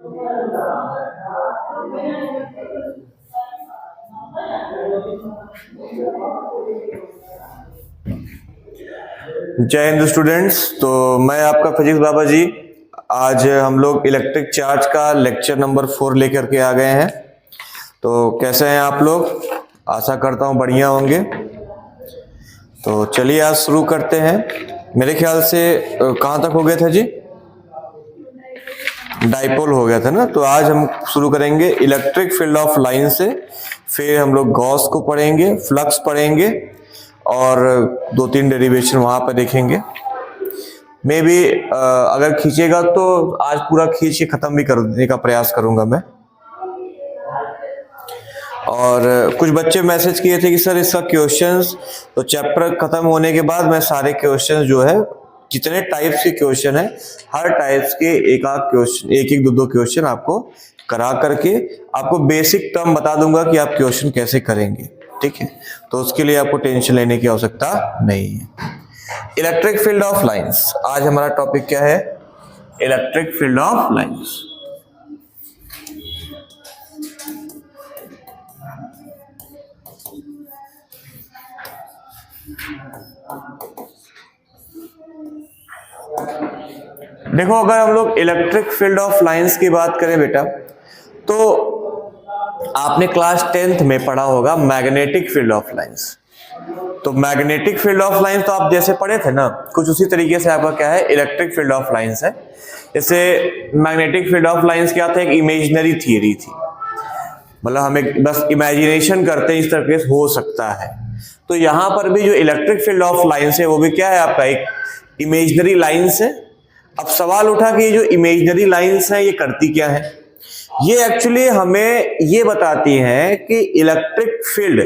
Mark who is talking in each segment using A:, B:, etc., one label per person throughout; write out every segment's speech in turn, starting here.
A: जय हिंद स्टूडेंट्स। तो मैं आपका फिजिक्स बाबा जी। आज हम लोग इलेक्ट्रिक चार्ज का लेक्चर नंबर 4 लेकर के आ गए हैं। तो कैसे हैं आप लोग? आशा करता हूं बढ़िया होंगे। तो चलिए आज शुरू करते हैं। मेरे ख्याल से कहाँ तक हो गया था जी? डाइपोल हो गया था ना। तो आज हम शुरू करेंगे इलेक्ट्रिक फील्ड ऑफ लाइन से। फिर हम लोग गॉस को पढ़ेंगे, फ्लक्स पढ़ेंगे और 2-3 डेरिवेशन वहां पर देखेंगे। मे बी अगर खींचेगा तो आज पूरा खींच के खत्म भी कर देने का प्रयास करूंगा मैं। और कुछ बच्चे मैसेज किए थे कि सर इसका क्वेश्चंस, तो चैप्टर खत्म होने के बाद मैं सारे क्वेश्चंस जो है, जितने टाइप्स के क्वेश्चन है, हर टाइप्स के एक आध क्वेश्चन, एक दो क्वेश्चन आपको करा करके आपको बेसिक टर्म बता दूंगा कि आप क्वेश्चन कैसे करेंगे। ठीक है, तो उसके लिए आपको टेंशन लेने की आवश्यकता नहीं है। इलेक्ट्रिक फील्ड ऑफ लाइंस, आज हमारा टॉपिक क्या है? Electric field of lines. देखो, अगर हम लोग इलेक्ट्रिक फील्ड ऑफ लाइंस की बात करें बेटा, तो आपने क्लास 10th में पढ़ा होगा मैग्नेटिक फील्ड ऑफ लाइंस। तो मैग्नेटिक फील्ड ऑफ लाइंस तो आप जैसे पढ़े थे ना, कुछ उसी तरीके से आपका क्या है, इलेक्ट्रिक फील्ड ऑफ लाइंस है। जैसे मैग्नेटिक फील्ड ऑफ लाइंस क्या था? एक इमेजिनरी थियरी थी, मतलब हमें बस इमेजिनेशन करते हैं इस तरीके से हो सकता है। तो यहां पर भी जो इलेक्ट्रिक फील्ड ऑफ लाइंस है वो भी क्या है आपका, एक इमेजिनरी लाइंस है। अब सवाल उठा कि ये जो इमेजिनरी लाइंस है ये करती क्या है? ये एक्चुअली हमें ये बताती हैं कि इलेक्ट्रिक फील्ड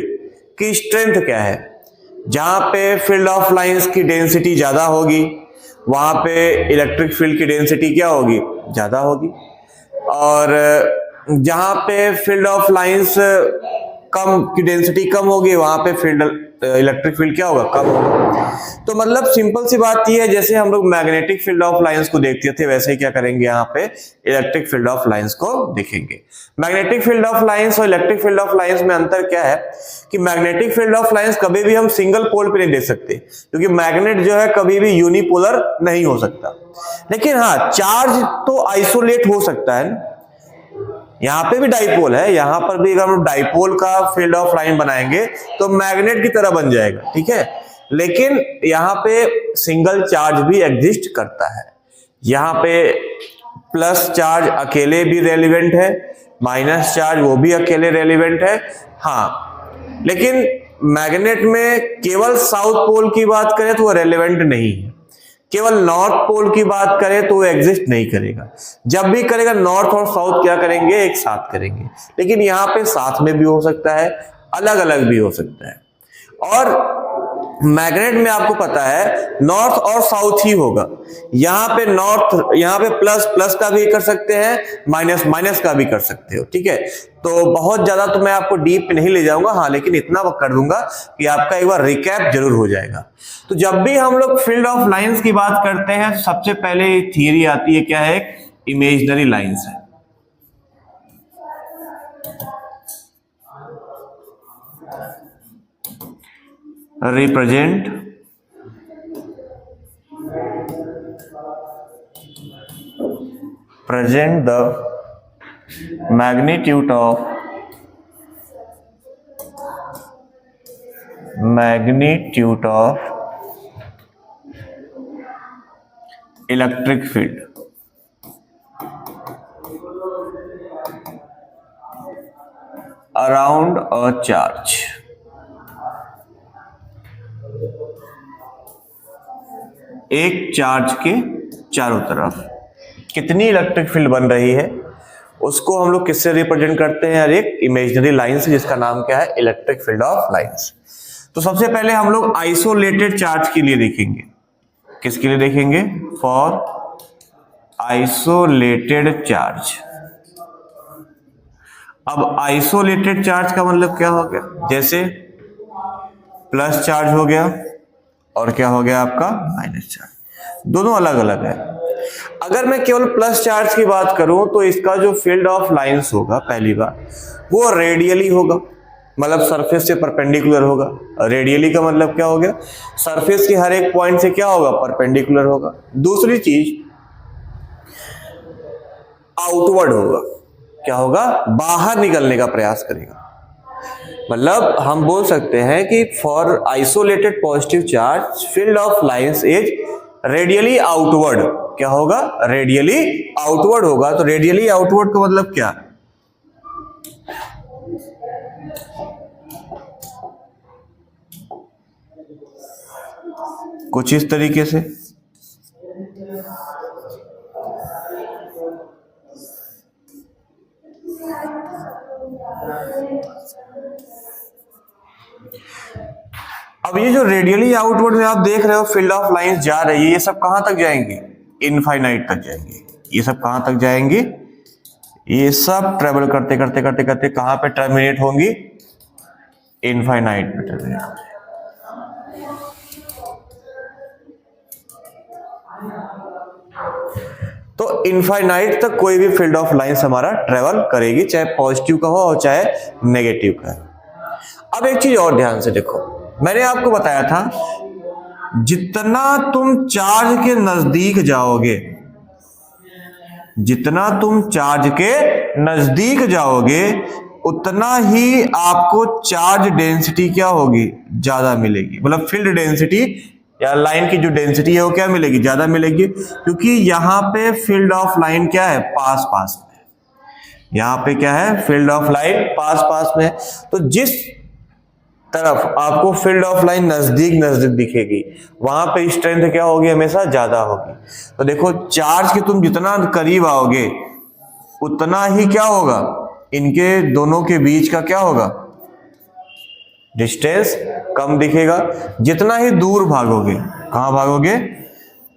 A: की स्ट्रेंथ क्या है। जहां पे फील्ड ऑफ लाइंस की डेंसिटी ज्यादा होगी वहां पे इलेक्ट्रिक फील्ड की डेंसिटी क्या होगी? ज्यादा होगी। और जहां पे फील्ड ऑफ लाइंस कम की डेंसिटी कम होगी वहां पे फील्ड इलेक्ट्रिक फील्ड क्या होगा? कम होगा। तो मतलब सिंपल सी बात यह है, जैसे हम लोग मैग्नेटिक फील्ड ऑफ लाइंस को देखते थे वैसे ही क्या करेंगे, यहाँ पे इलेक्ट्रिक फील्ड ऑफ लाइंस को देखेंगे। मैग्नेटिक फील्ड ऑफ लाइंस और इलेक्ट्रिक फील्ड ऑफ लाइंस में अंतर क्या है कि मैग्नेटिक फील्ड ऑफ लाइंस कभी भी हम सिंगल पोल पे नहीं देख सकते, क्योंकि मैग्नेट जो है कभी भी यूनिपोलर नहीं हो सकता। लेकिन हाँ, चार्ज तो आइसोलेट हो सकता है। यहां पे भी डाइपोल है, यहां पर भी अगर हम डाइपोल का फील्ड ऑफ लाइन बनाएंगे तो मैग्नेट की तरह बन जाएगा, ठीक है। लेकिन यहां पे सिंगल चार्ज भी एग्जिस्ट करता है। यहां पे प्लस चार्ज अकेले भी रेलिवेंट है, माइनस चार्ज वो भी अकेले रेलिवेंट है। हाँ, लेकिन मैग्नेट में केवल साउथ पोल की बात करें तो वो रेलिवेंट नहीं है, केवल नॉर्थ पोल की बात करें तो वो एग्जिस्ट नहीं करेगा। जब भी करेगा नॉर्थ और साउथ क्या करेंगे? एक साथ करेंगे। लेकिन यहां पे साथ में भी हो सकता है, अलग अलग भी हो सकता है। और मैग्नेट में आपको पता है नॉर्थ और साउथ ही होगा। यहां पे नॉर्थ, यहां पे प्लस प्लस का भी कर सकते हैं, माइनस माइनस का भी कर सकते हो, ठीक है। तो बहुत ज्यादा तो मैं आपको डीप नहीं ले जाऊंगा, हाँ, लेकिन इतना कर दूंगा कि आपका एक बार रिकैप जरूर हो जाएगा। तो जब भी हम लोग फील्ड ऑफ लाइंस की बात करते हैं तो सबसे पहले थियरी आती है, क्या है? इमेजिनरी लाइंस है। Represent the magnitude of electric field around a charge. एक चार्ज के चारों तरफ कितनी इलेक्ट्रिक फील्ड बन रही है उसको हम लोग किससे रिप्रेजेंट करते हैं? एक इमेजिनरी लाइन से, जिसका नाम क्या है? Electric field of lines. तो सबसे पहले हम लोग आइसोलेटेड चार्ज के लिए देखेंगे। किसके लिए देखेंगे? For isolated charge. अब आइसोलेटेड चार्ज का मतलब क्या हो गया? जैसे प्लस चार्ज हो गया और क्या हो गया आपका? Minus charge. दोनों अलग अलग है। अगर मैं केवल प्लस चार्ज की बात करूं तो इसका जो फील्ड ऑफ लाइंस होगा पहली बार वो रेडियली होगा, मतलब सरफेस से परपेंडिकुलर होगा। रेडियली का मतलब क्या हो गया, सरफेस के हर एक पॉइंट से क्या होगा, परपेंडिकुलर होगा। दूसरी चीज आउटवर्ड होगा, क्या होगा, बाहर निकलने का प्रयास करेगा। मतलब हम बोल सकते हैं कि for isolated positive charge field of lines is radially outward. क्या होगा, रेडियली आउटवर्ड होगा। तो रेडियली आउटवर्ड का मतलब क्या, कुछ इस तरीके से। अब ये जो रेडियली आउटवर्ड में आप देख रहे हो फील्ड ऑफ लाइंस जा रही है, ये सब कहां तक जाएंगे, इनफाइनाइट तक जाएंगे। ये सब कहां तक जाएंगे, ये सब ट्रेवल करते करते करते करते कहां पे टर्मिनेट होंगी, इनफाइनाइट पे टर्मिनेट होंगी। तो इनफाइनाइट तक कोई भी फील्ड ऑफ लाइंस हमारा ट्रेवल करेगी, चाहे पॉजिटिव का हो और चाहे नेगेटिव का है। अब एक चीज और ध्यान से देखो, मैंने आपको बताया था जितना तुम चार्ज के नजदीक जाओगे, जितना तुम चार्ज के नजदीक जाओगे उतना ही आपको चार्ज डेंसिटी क्या होगी, ज्यादा मिलेगी। मतलब फील्ड डेंसिटी या लाइन की जो डेंसिटी है वो क्या मिलेगी, ज्यादा मिलेगी, क्योंकि यहां पे फील्ड ऑफ लाइन क्या है, पास पास में। यहां पे क्या है, फील्ड ऑफ लाइन पास पास में। तो जिस तरफ आपको फील्ड ऑफ लाइन नजदीक नजदीक दिखेगी वहां पे स्ट्रेंथ क्या होगी, हमेशा ज्यादा होगी। तो देखो चार्ज के तुम जितना करीब आओगे उतना ही क्या होगा, इनके दोनों के बीच का क्या होगा, डिस्टेंस कम दिखेगा। जितना ही दूर भागोगे, कहां भागोगे,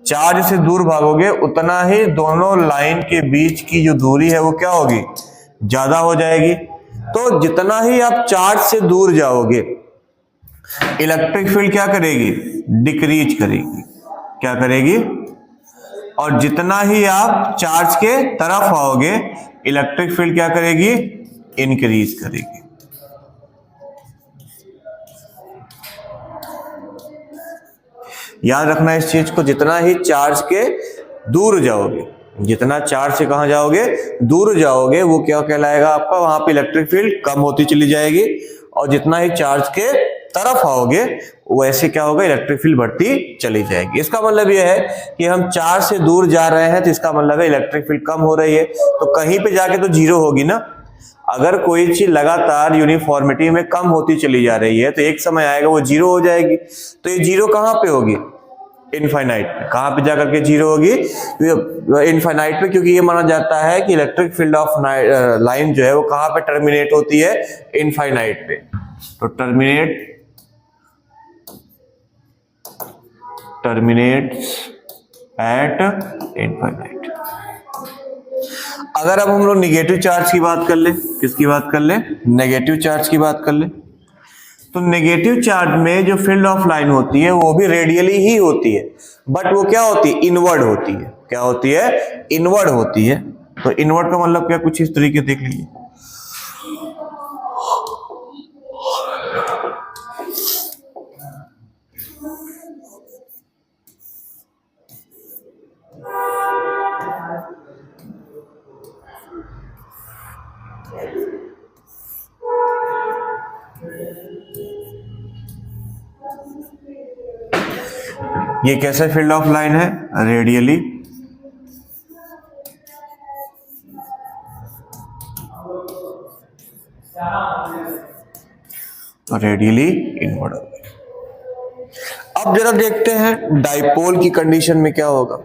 A: चार्ज से दूर भागोगे, उतना ही दोनों लाइन के बीच की जो दूरी है वो क्या होगी, ज्यादा हो जाएगी। तो जितना ही आप चार्ज से दूर जाओगे इलेक्ट्रिक फील्ड क्या करेगी, डिक्रीज करेगी। क्या करेगी, और जितना ही आप चार्ज के तरफ आओगे इलेक्ट्रिक फील्ड क्या करेगी, इंक्रीज करेगी। याद रखना इस चीज को, जितना ही चार्ज के दूर जाओगे, जितना चार्ज से कहां जाओगे, दूर जाओगे, वो क्या कहलाएगा आपका, वहां पे इलेक्ट्रिक फील्ड कम होती चली जाएगी। और जितना ही चार्ज के तरफ आओगे वैसे क्या होगा, इलेक्ट्रिक फील्ड बढ़ती चली जाएगी। इसका मतलब यह है कि हम चार्ज से दूर जा रहे हैं तो इसका मतलब है इलेक्ट्रिक फील्ड कम हो रही है। तो कहीं पे जाके तो जीरो होगी ना। अगर कोई चीज लगातार यूनिफॉर्मिटी में कम होती चली जा रही है तो एक समय आएगा वो जीरो हो जाएगी। तो ये जीरो कहां पे होगी, इनफाइनाइट पे। कहां पे जाकर के जीरो होगी, इनफाइनाइट पे, क्योंकि ये माना जाता है कि इलेक्ट्रिक फील्ड ऑफ लाइन जो है वो कहां पे टर्मिनेट होती है, इनफाइनाइट पे। तो टर्मिनेट्स एट इनफाइनाइट। अगर अब हम लोग निगेटिव चार्ज की बात कर ले, किसकी बात कर ले, नेगेटिव चार्ज की बात कर ले, तो नेगेटिव चार्ज में जो फील्ड ऑफ लाइन होती है वो भी रेडियली ही होती है, बट वो क्या होती है, इनवर्ड होती है। क्या होती है, इनवर्ड होती है। तो इनवर्ड का मतलब क्या, कुछ इस तरीके देख लीजिए। ये कैसे फील्ड ऑफ लाइन है, रेडियली। Radially inward. अब जरा देखते हैं डाइपोल की कंडीशन में क्या होगा।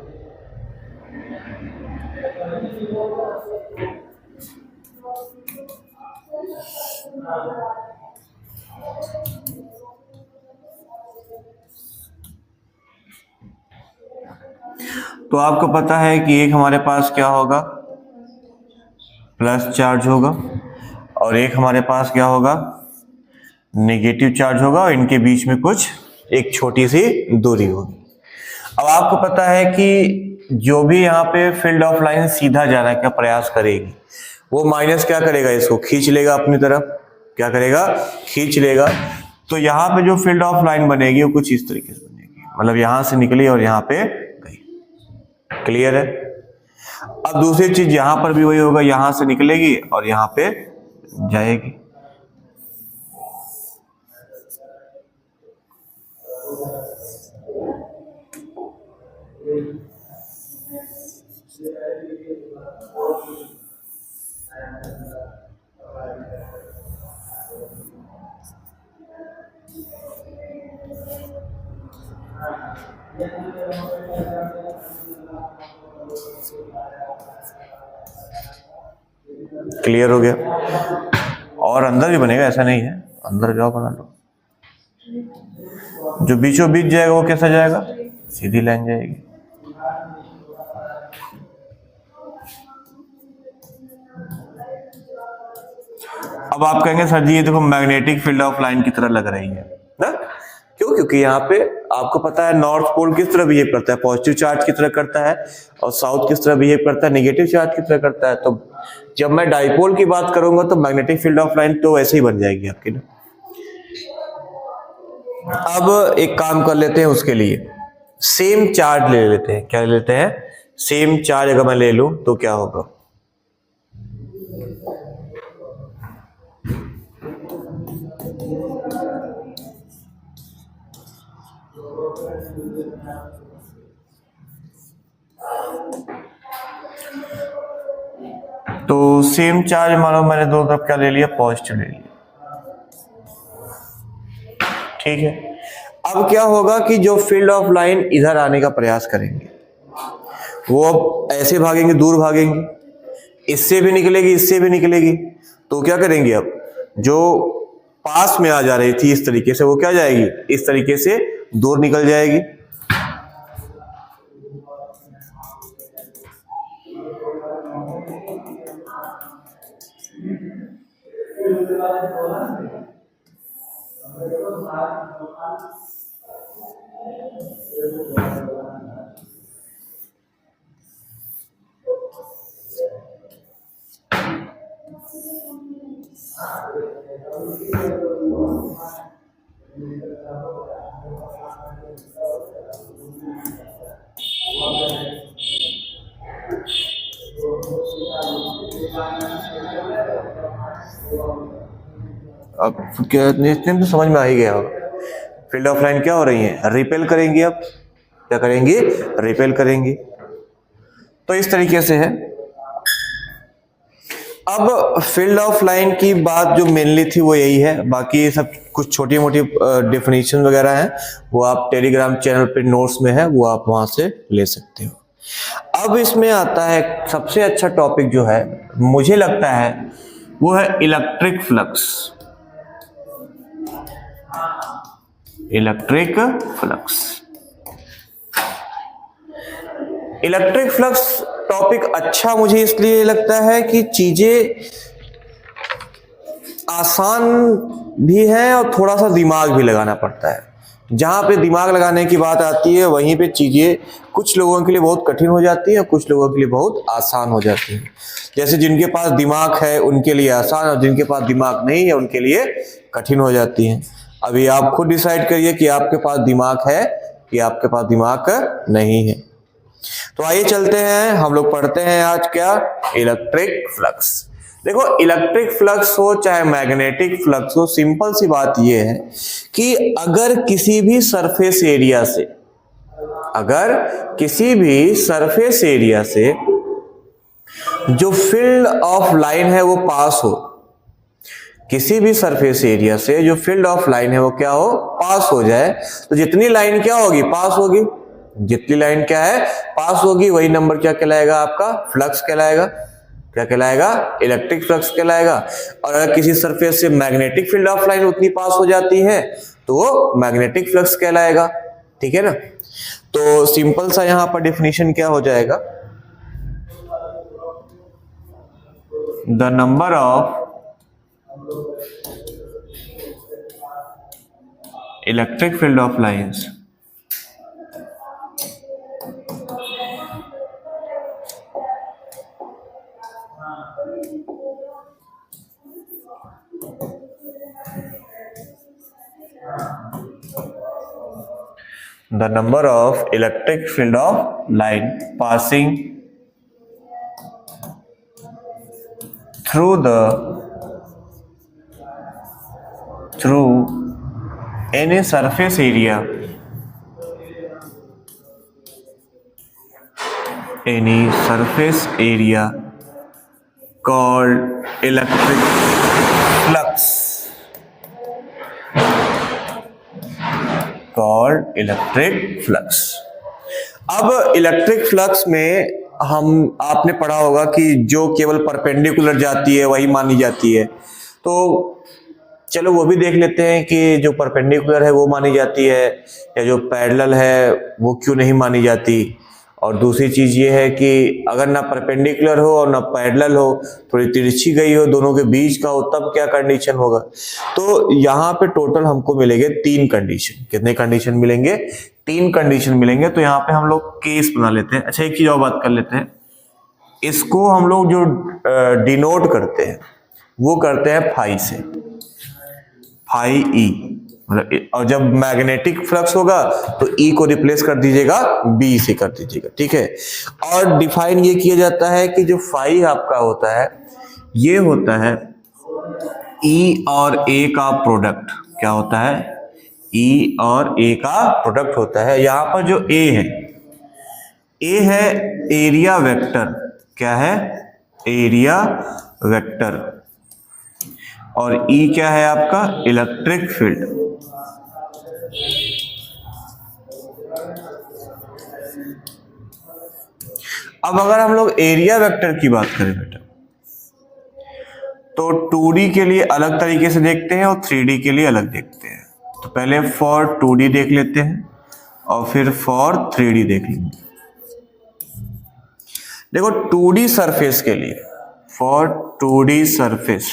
A: तो आपको पता है कि एक हमारे पास क्या होगा, प्लस चार्ज होगा, और एक हमारे पास क्या होगा, नेगेटिव चार्ज होगा, और इनके बीच में कुछ एक छोटी सी दूरी होगी। अब आपको पता है कि जो भी यहाँ पे फील्ड ऑफ लाइन सीधा जाने का प्रयास करेगी वो माइनस क्या करेगा, इसको खींच लेगा अपनी तरफ, क्या करेगा, खींच लेगा। तो यहाँ पे जो फील्ड ऑफ लाइन बनेगी वो कुछ इस तरीके से बनेगी, मतलब यहां से निकली और यहाँ पे गई। क्लियर है। अब दूसरी चीज यहां पर भी वही होगा, यहां से निकलेगी और यहाँ पे जाएगी। क्लियर हो गया। और अंदर भी बनेगा, ऐसा नहीं है, अंदर जाओ बना लो। जो बीचों बीच जाएगा वो कैसा जाएगा, सीधी लाइन जाएगी। अब आप कहेंगे सर जी ये देखो मैग्नेटिक फील्ड ऑफ लाइन की तरह लग रही है ना, क्यों, क्योंकि यहाँ पे आपको पता है नॉर्थ पोल किस तरह बिहेव करता है, पॉजिटिव चार्ज की तरह करता है, और साउथ किस तरह बिहेव करता है, नेगेटिव चार्ज की तरह करता है। तो जब मैं डाइपोल की बात करूंगा तो मैग्नेटिक फील्ड ऑफ लाइन तो ऐसे ही बन जाएगी आपकी ना। अब एक काम कर लेते हैं, उसके लिए सेम चार्ज ले लेते हैं। क्या ले लेते हैं, सेम चार्ज अगर मैं ले लूं तो क्या होगा, तो सेम चार्ज मानो मैंने दोनों तरफ क्या ले लिया, पॉजिटिव ले लिया। ठीक है। अब क्या होगा कि जो फील्ड ऑफ लाइन इधर आने का प्रयास करेंगे वो अब ऐसे भागेंगे, दूर भागेंगे, इससे भी निकलेगी, इससे भी निकलेगी। तो क्या करेंगे, अब जो पास में आ जा रही थी इस तरीके से वो क्या जाएगी, इस तरीके से दूर निकल जाएगी। अब क्या तो समझ में आ ही गया होगा, फील्ड ऑफ लाइन क्या हो रही है, रिपेल करेंगी। अब क्या करेंगी, रिपेल करेंगी। तो इस तरीके से है। अब फील्ड ऑफ लाइन की बात जो मेनली थी वो यही है, बाकी सब कुछ छोटी मोटी डेफिनेशन वगैरह है वो आप टेलीग्राम चैनल पे नोट्स में है, वो आप वहां से ले सकते हो। अब इसमें आता है सबसे अच्छा टॉपिक जो है मुझे लगता है वो है electric flux. Electric flux, electric flux topic अच्छा मुझे इसलिए लगता है कि चीजें आसान भी है और थोड़ा सा दिमाग भी लगाना पड़ता है। जहां पे दिमाग लगाने की बात आती है वहीं पे चीजें कुछ लोगों के लिए बहुत कठिन हो जाती है और कुछ लोगों के लिए बहुत आसान हो जाती है। जैसे जिनके पास दिमाग है उनके लिए आसान और जिनके पास दिमाग नहीं है उनके लिए कठिन हो जाती है। अभी आप खुद डिसाइड करिए कि आपके पास दिमाग है कि आपके पास दिमाग नहीं है। तो आइए चलते हैं, हम लोग पढ़ते हैं आज क्या, इलेक्ट्रिक फ्लक्स। देखो इलेक्ट्रिक फ्लक्स हो चाहे मैग्नेटिक फ्लक्स हो, सिंपल सी बात यह है कि अगर किसी भी सरफेस एरिया से, अगर किसी भी सरफेस एरिया से जो फील्ड ऑफ लाइन है वो पास हो, किसी भी सरफेस एरिया से जो फील्ड ऑफ लाइन है वो क्या हो, पास हो जाए, तो जितनी लाइन क्या होगी, पास होगी। जितनी लाइन क्या है, पास होगी, वही नंबर क्या कहलाएगा, आपका फ्लक्स कहलाएगा। क्या कहलाएगा, इलेक्ट्रिक फ्लक्स कहलाएगा। और अगर किसी सरफेस से मैग्नेटिक फील्ड ऑफ लाइन उतनी पास हो जाती है तो वो मैग्नेटिक फ्लक्स कहलाएगा। ठीक है ना। तो सिंपल सा यहां पर डेफिनेशन क्या हो जाएगा, the number of electric field of lines the number of electric field of line passing through any surface area, called electric flux, अब इलेक्ट्रिक फ्लक्स में आपने पढ़ा होगा कि जो केवल परपेंडिकुलर जाती है वही मानी जाती है। तो चलो वो भी देख लेते हैं कि जो परपेंडिकुलर है वो मानी जाती है या जो पैरेलल है वो क्यों नहीं मानी जाती। और दूसरी चीज ये है कि अगर ना परपेंडिकुलर हो और ना पैरेलल हो, थोड़ी तिरछी गई हो, दोनों के बीच का हो, तब क्या कंडीशन होगा। तो यहाँ पे टोटल हमको मिलेंगे 3 कंडीशन। कितने कंडीशन मिलेंगे? 3 कंडीशन मिलेंगे। तो यहाँ पे हम लोग केस बना लेते हैं। अच्छा, एक चीज और बात कर लेते हैं, इसको हम लोग जो डिनोट करते हैं वो करते हैं फाई से, फाई ई। मतलब और जब मैग्नेटिक फ्लक्स होगा तो ई को रिप्लेस कर दीजिएगा, बी से कर दीजिएगा, ठीक है। और डिफाइन ये किया जाता है कि जो फाई आपका होता है ये होता है ई और ए का प्रोडक्ट। क्या होता है? ई और ए का प्रोडक्ट होता है। यहां पर जो ए है एरिया वेक्टर। क्या है? Area vector. और ई क्या है आपका? Electric field. अब अगर हम लोग एरिया वेक्टर की बात करें बेटा, तो 2D के लिए अलग तरीके से देखते हैं और 3D के लिए अलग देखते हैं। तो पहले फॉर 2D देख लेते हैं और फिर फॉर 3D देख लेंगे। देखो 2D सरफेस के लिए, फॉर 2D सरफेस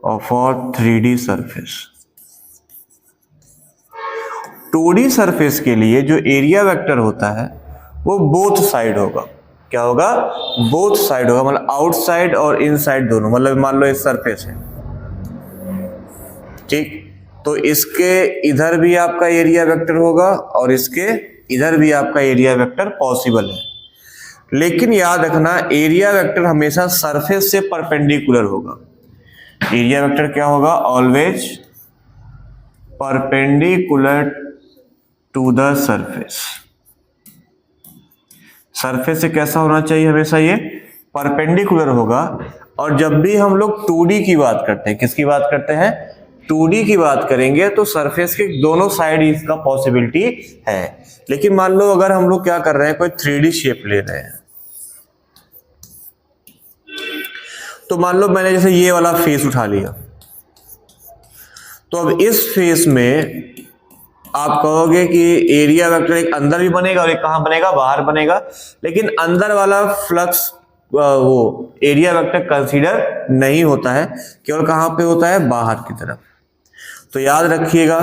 A: और for 3D surface, 2D surface के लिए जो एरिया वेक्टर होता है वो बोथ साइड होगा। क्या होगा? बोथ साइड होगा, मतलब आउटसाइड और इनसाइड दोनों। मतलब मान लो इस सरफेस है, ठीक, तो इसके इधर भी आपका एरिया वेक्टर होगा और इसके इधर भी आपका एरिया वेक्टर पॉसिबल है। लेकिन याद रखना, एरिया वेक्टर हमेशा सरफेस से परपेंडिकुलर होगा। एरिया वेक्टर क्या होगा? Always perpendicular to the surface. Surface से कैसा होना चाहिए? हमेशा ये परपेंडिकुलर होगा। और जब भी हम लोग 2D की बात करते हैं, किसकी बात करते हैं? 2D की बात करेंगे तो सरफेस के दोनों साइड इसका पॉसिबिलिटी है। लेकिन मान लो अगर हम लोग क्या कर रहे हैं, कोई 3D शेप ले रहे हैं, तो मान लो मैंने जैसे ये वाला फेस उठा लिया, तो अब इस फेस में आप कहोगे कि एरिया वेक्टर एक अंदर भी बनेगा और एक कहां बनेगा? बाहर बनेगा। लेकिन अंदर वाला फ्लक्स वो एरिया वेक्टर कंसीडर नहीं होता है, केवल कहां पे होता है? बाहर की तरफ। तो याद रखिएगा,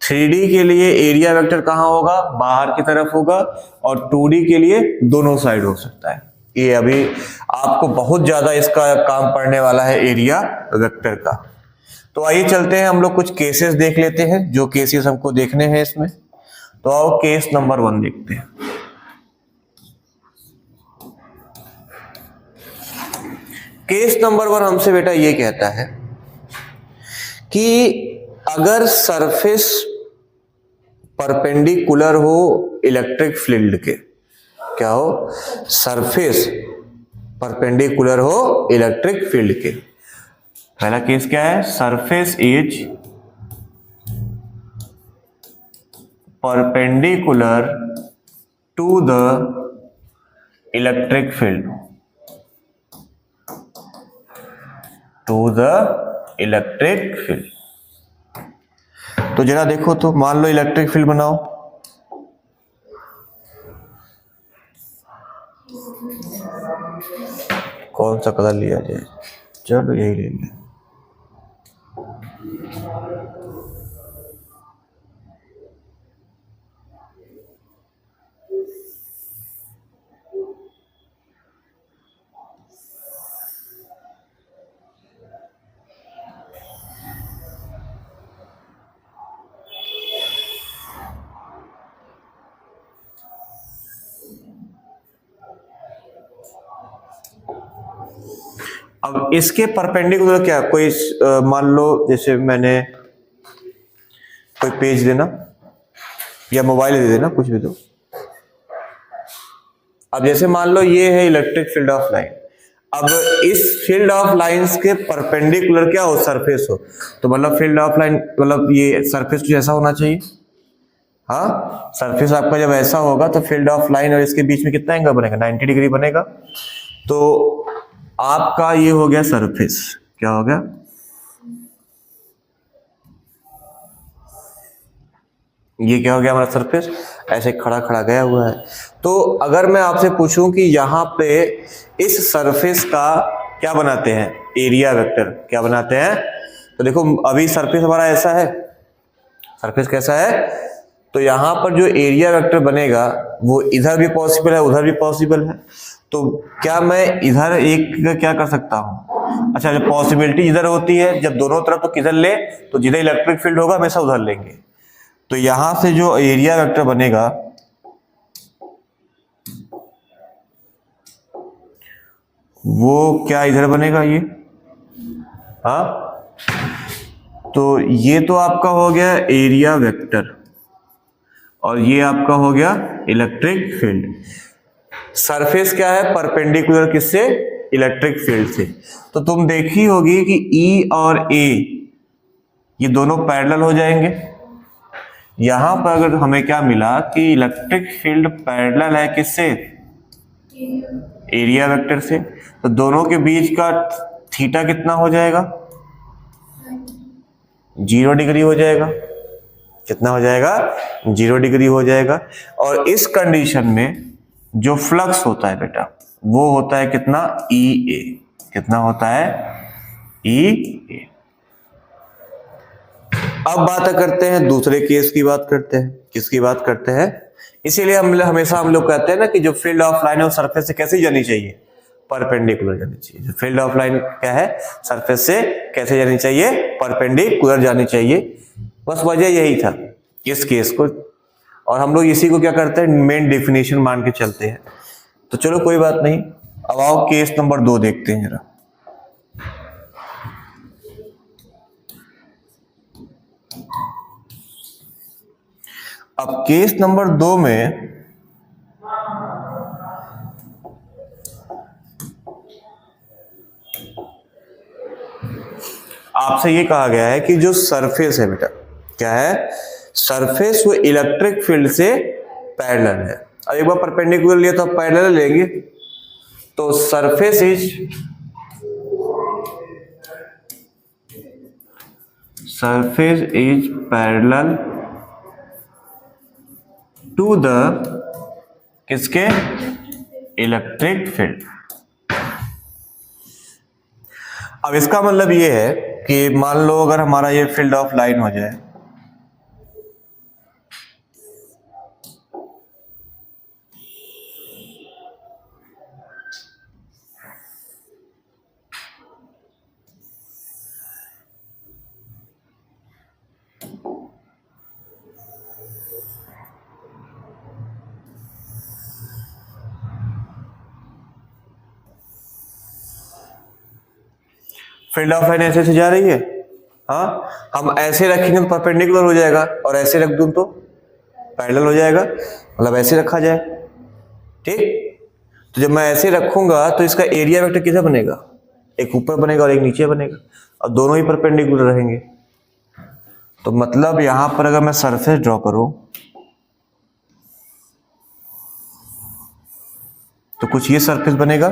A: 3D के लिए एरिया वेक्टर कहां होगा? बाहर की तरफ होगा। और 2D के लिए दोनों साइड हो सकता है। ये अभी आपको बहुत ज्यादा इसका काम पड़ने वाला है, एरिया वेक्टर का। तो आइए चलते हैं, हम लोग कुछ केसेस देख लेते हैं, जो केसेस हमको देखने हैं इसमें। तो आओ केस नंबर 1 देखते हैं। केस नंबर 1 हमसे बेटा ये कहता है कि अगर सरफेस परपेंडिकुलर हो इलेक्ट्रिक फील्ड के, क्या हो? सरफेस परपेंडिकुलर हो इलेक्ट्रिक फील्ड के। पहला केस क्या है? Surface is perpendicular to the electric field, to the electric field. तो जरा देखो, तो मान लो इलेक्ट्रिक फील्ड बनाओ। कौन सा कलर लिया जाए? चलो यही ले लें। अब इसके परपेंडिकुलर क्या, कोई मान लो जैसे मैंने कोई पेज देना या मोबाइल दे देना, कुछ भी दो। अब जैसे मान लो ये है इलेक्ट्रिक फील्ड ऑफ लाइन। अब इस फील्ड ऑफ लाइंस के परपेंडिकुलर क्या हो, सरफेस हो। तो मतलब फील्ड ऑफ लाइन मतलब ये सरफेस कुछ ऐसा होना चाहिए। हाँ, सरफेस आपका जब ऐसा होगा तो फील्ड ऑफ लाइन और इसके बीच में कितना एंगल बनेगा, 90 डिग्री बनेगा। तो आपका ये हो गया सरफेस, क्या हो गया, ये क्या हो गया हमारा सरफेस, ऐसे खड़ा खड़ा गया हुआ है। तो अगर मैं आपसे पूछूं कि यहाँ पे इस सरफेस का क्या बनाते हैं, एरिया वेक्टर क्या बनाते हैं, तो देखो अभी सरफेस हमारा ऐसा है, सरफेस कैसा है, तो यहाँ पर जो एरिया वेक्टर बनेगा वो इधर भी पॉसिबल है उधर भी पॉसिबल है। तो क्या मैं इधर एक क्या कर सकता हूँ, अच्छा जब पॉसिबिलिटी इधर होती है, जब दोनों तरफ तो किधर ले, तो जिधर इलेक्ट्रिक फील्ड होगा हमेशा उधर लेंगे। तो यहां से जो एरिया वेक्टर बनेगा वो क्या इधर बनेगा, ये, हाँ, तो ये तो आपका हो गया एरिया वेक्टर और ये आपका हो गया इलेक्ट्रिक फील्ड। सरफेस क्या है, परपेंडिकुलर किससे, इलेक्ट्रिक फील्ड से। तो तुम देखी होगी कि E और A ये दोनों पैरेलल हो जाएंगे। यहां पर अगर हमें क्या मिला कि इलेक्ट्रिक फील्ड पैरेलल है किससे, एरिया वेक्टर से, तो दोनों के बीच का थीटा कितना हो जाएगा, 0 डिग्री हो जाएगा। कितना हो जाएगा, 0 डिग्री हो जाएगा। और इस कंडीशन में जो फ्लक्स होता है बेटा वो होता है कितना, EA, कितना होता है, EA। अब बात करते हैं दूसरे केस की, बात करते हैं, किसकी बात करते हैं, इसीलिए हमेशा हम लोग कहते हैं ना कि जो फील्ड ऑफ लाइन है वो सरफेस से कैसे जानी चाहिए, परपेंडिकुलर जानी चाहिए। जो फील्ड ऑफ लाइन क्या है, सरफेस से कैसे जानी चाहिए, परपेंडिकुलर जानी चाहिए। बस वजह यही था इस केस को, और हम लोग इसी को क्या करते हैं, मेन डेफिनेशन मान के चलते हैं। तो चलो कोई बात नहीं, अब आओ केस नंबर 2 देखते हैं जरा। अब केस नंबर 2 में आपसे ये कहा गया है कि जो सरफेस है बेटा, क्या है, सरफेस वो इलेक्ट्रिक फील्ड से पैरेलल है। अब एक बार परपेंडिकुलर लिया तो पैरेलल लेंगे, तो surface is parallel to the किसके, इलेक्ट्रिक फील्ड। अब इसका मतलब ये है कि मान लो अगर हमारा ये फील्ड ऑफ लाइन हो जाए, फील्ड ऑफ लाइन ऐसे से जा रही है, हाँ, हम ऐसे रखेंगे तो परपेंडिकुलर हो जाएगा और ऐसे रख दूं तो पैरेलल हो जाएगा, मतलब ऐसे रखा जाए, ठीक। तो जब मैं ऐसे रखूंगा तो इसका एरिया वेक्टर किधर बनेगा, एक ऊपर बनेगा और एक नीचे बनेगा, और दोनों ही परपेंडिकुलर रहेंगे। तो मतलब यहां पर अगर मैं सरफेस ड्रॉ करूं तो कुछ ये सरफेस बनेगा,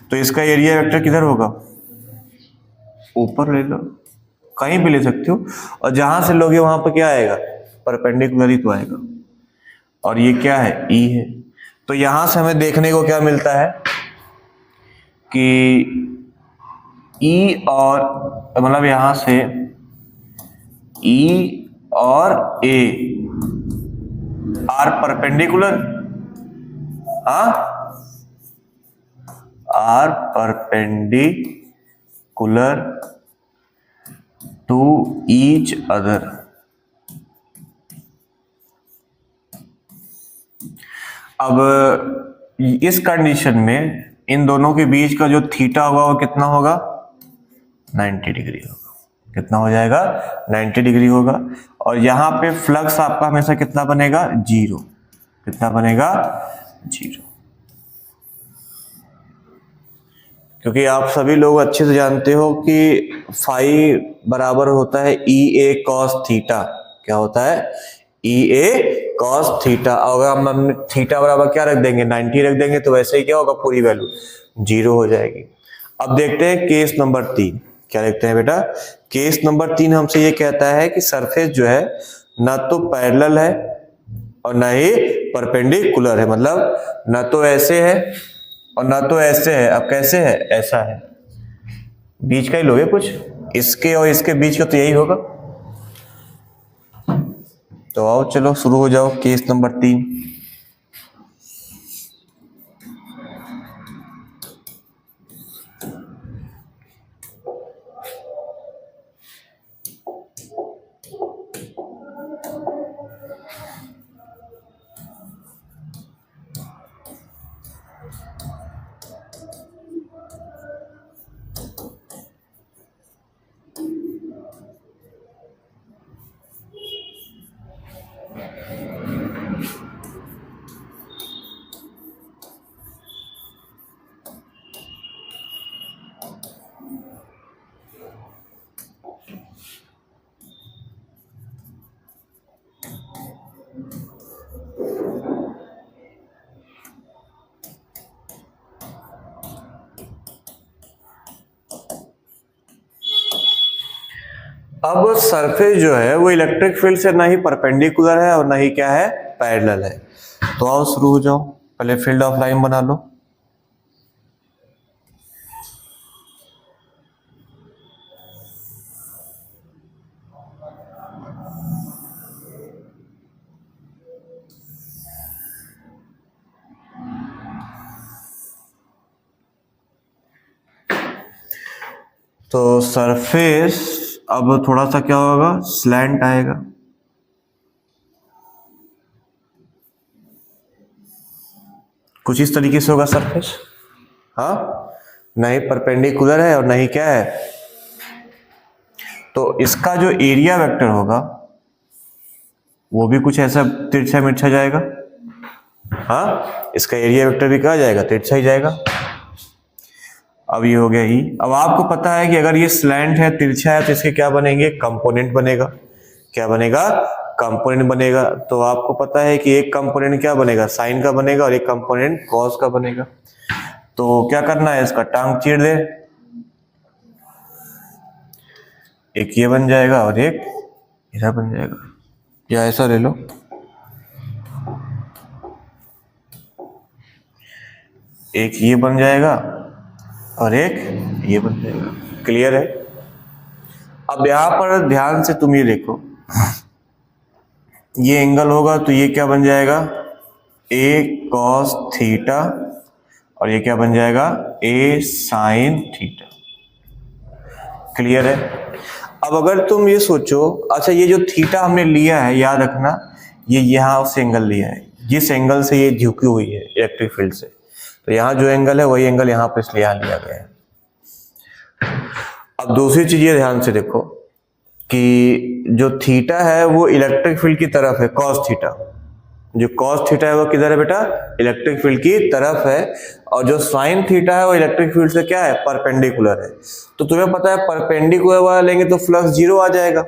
A: तो इसका एरिया वेक्टर किधर होगा, ऊपर ले लो, कहीं भी ले सकते हो, और जहां से लोगे वहां पर क्या आएगा, परपेंडिकुलर ही तो आएगा। और ये क्या है, E है। तो यहां से हमें देखने को क्या मिलता है कि E और मतलब यहां से E और A आर परपेंडिकुलर, हाँ, are perpendicular to each other. अब इस कंडीशन में इन दोनों के बीच का जो थीटा होगा वो कितना होगा, 90 डिग्री होगा। कितना हो जाएगा, 90 डिग्री होगा। और यहाँ पे फ्लक्स आपका हमेशा कितना बनेगा, जीरो। कितना बनेगा, जीरो। क्योंकि आप सभी लोग अच्छे से जानते हो कि फाई बराबर होता है ई ए कॉस थीटा। क्या होता है, ई ए कॉस थीटा। अगर हम थीटा बराबर क्या रख देंगे, 90 रख देंगे, तो वैसे ही क्या होगा, पूरी वैल्यू जीरो हो जाएगी। अब देखते हैं केस नंबर 3। क्या देखते हैं बेटा, केस नंबर 3 हमसे ये कहता है कि सरफेस जो है ना तो पैरेलल है और ना ही परपेंडिकुलर है। मतलब ना तो ऐसे है और ना तो ऐसे है। अब कैसे है, ऐसा है। बीच का ही लोगे कुछ, इसके और इसके बीच का तो यही होगा। तो आओ चलो शुरू हो जाओ, केस नंबर 3। अब सरफेस जो है वो इलेक्ट्रिक फील्ड से ना ही परपेंडिकुलर है और ना ही क्या है, पैरेलल है। तो आओ शुरू हो जाओ, पहले फील्ड ऑफ लाइन बना लो। तो सरफेस अब थोड़ा सा क्या होगा, स्लैंट आएगा। कुछ इस तरीके से होगा सरफेस। हाँ, नहीं परपेंडिकुलर है और नहीं क्या है। तो इसका जो एरिया वेक्टर होगा वो भी कुछ ऐसा तिरछा मिर्छा जाएगा। हाँ, इसका एरिया वेक्टर भी कहा जाएगा, तिरछा ही जाएगा। अब ये हो गया ही। अब आपको पता है कि अगर ये स्लैंट है, तिरछा है, तो इसके क्या बनेंगे, कंपोनेंट बनेगा। क्या बनेगा, कंपोनेंट बनेगा। तो आपको पता है कि एक कंपोनेंट क्या बनेगा, साइन का बनेगा, और एक कंपोनेंट कॉस का बनेगा। तो क्या करना है, इसका टांग चीर दे। एक ये बन जाएगा और एक इधर बन जाएगा, या ऐसा ले लो। एक ये बन जाएगा और एक ये बन जाएगा। क्लियर है। अब यहां पर ध्यान से तुम ये देखो, ये एंगल होगा तो ये क्या बन जाएगा, ए कॉस थीटा, और ये क्या बन जाएगा, ए साइन थीटा। क्लियर है। अब अगर तुम ये सोचो, अच्छा ये जो थीटा हमने लिया है, याद रखना ये यहां से एंगल लिया है, जिस एंगल से ये झुकी हुई है इलेक्ट्रिक फील्ड से, तो यहाँ जो एंगल है वही एंगल यहाँ पे इसलिए यहाँ लिया गया है। अब दूसरी चीज ये ध्यान से देखो कि जो थीटा है वो इलेक्ट्रिक फील्ड की तरफ है, कॉस थीटा। जो कॉस थीटा है वो किधर है बेटा, इलेक्ट्रिक फील्ड की तरफ है। और जो साइन थीटा है वो इलेक्ट्रिक फील्ड से क्या है, परपेंडिकुलर है। तो तुम्हें पता है परपेंडिकुलर वाला लेंगे तो फ्लक्स जीरो आ जाएगा,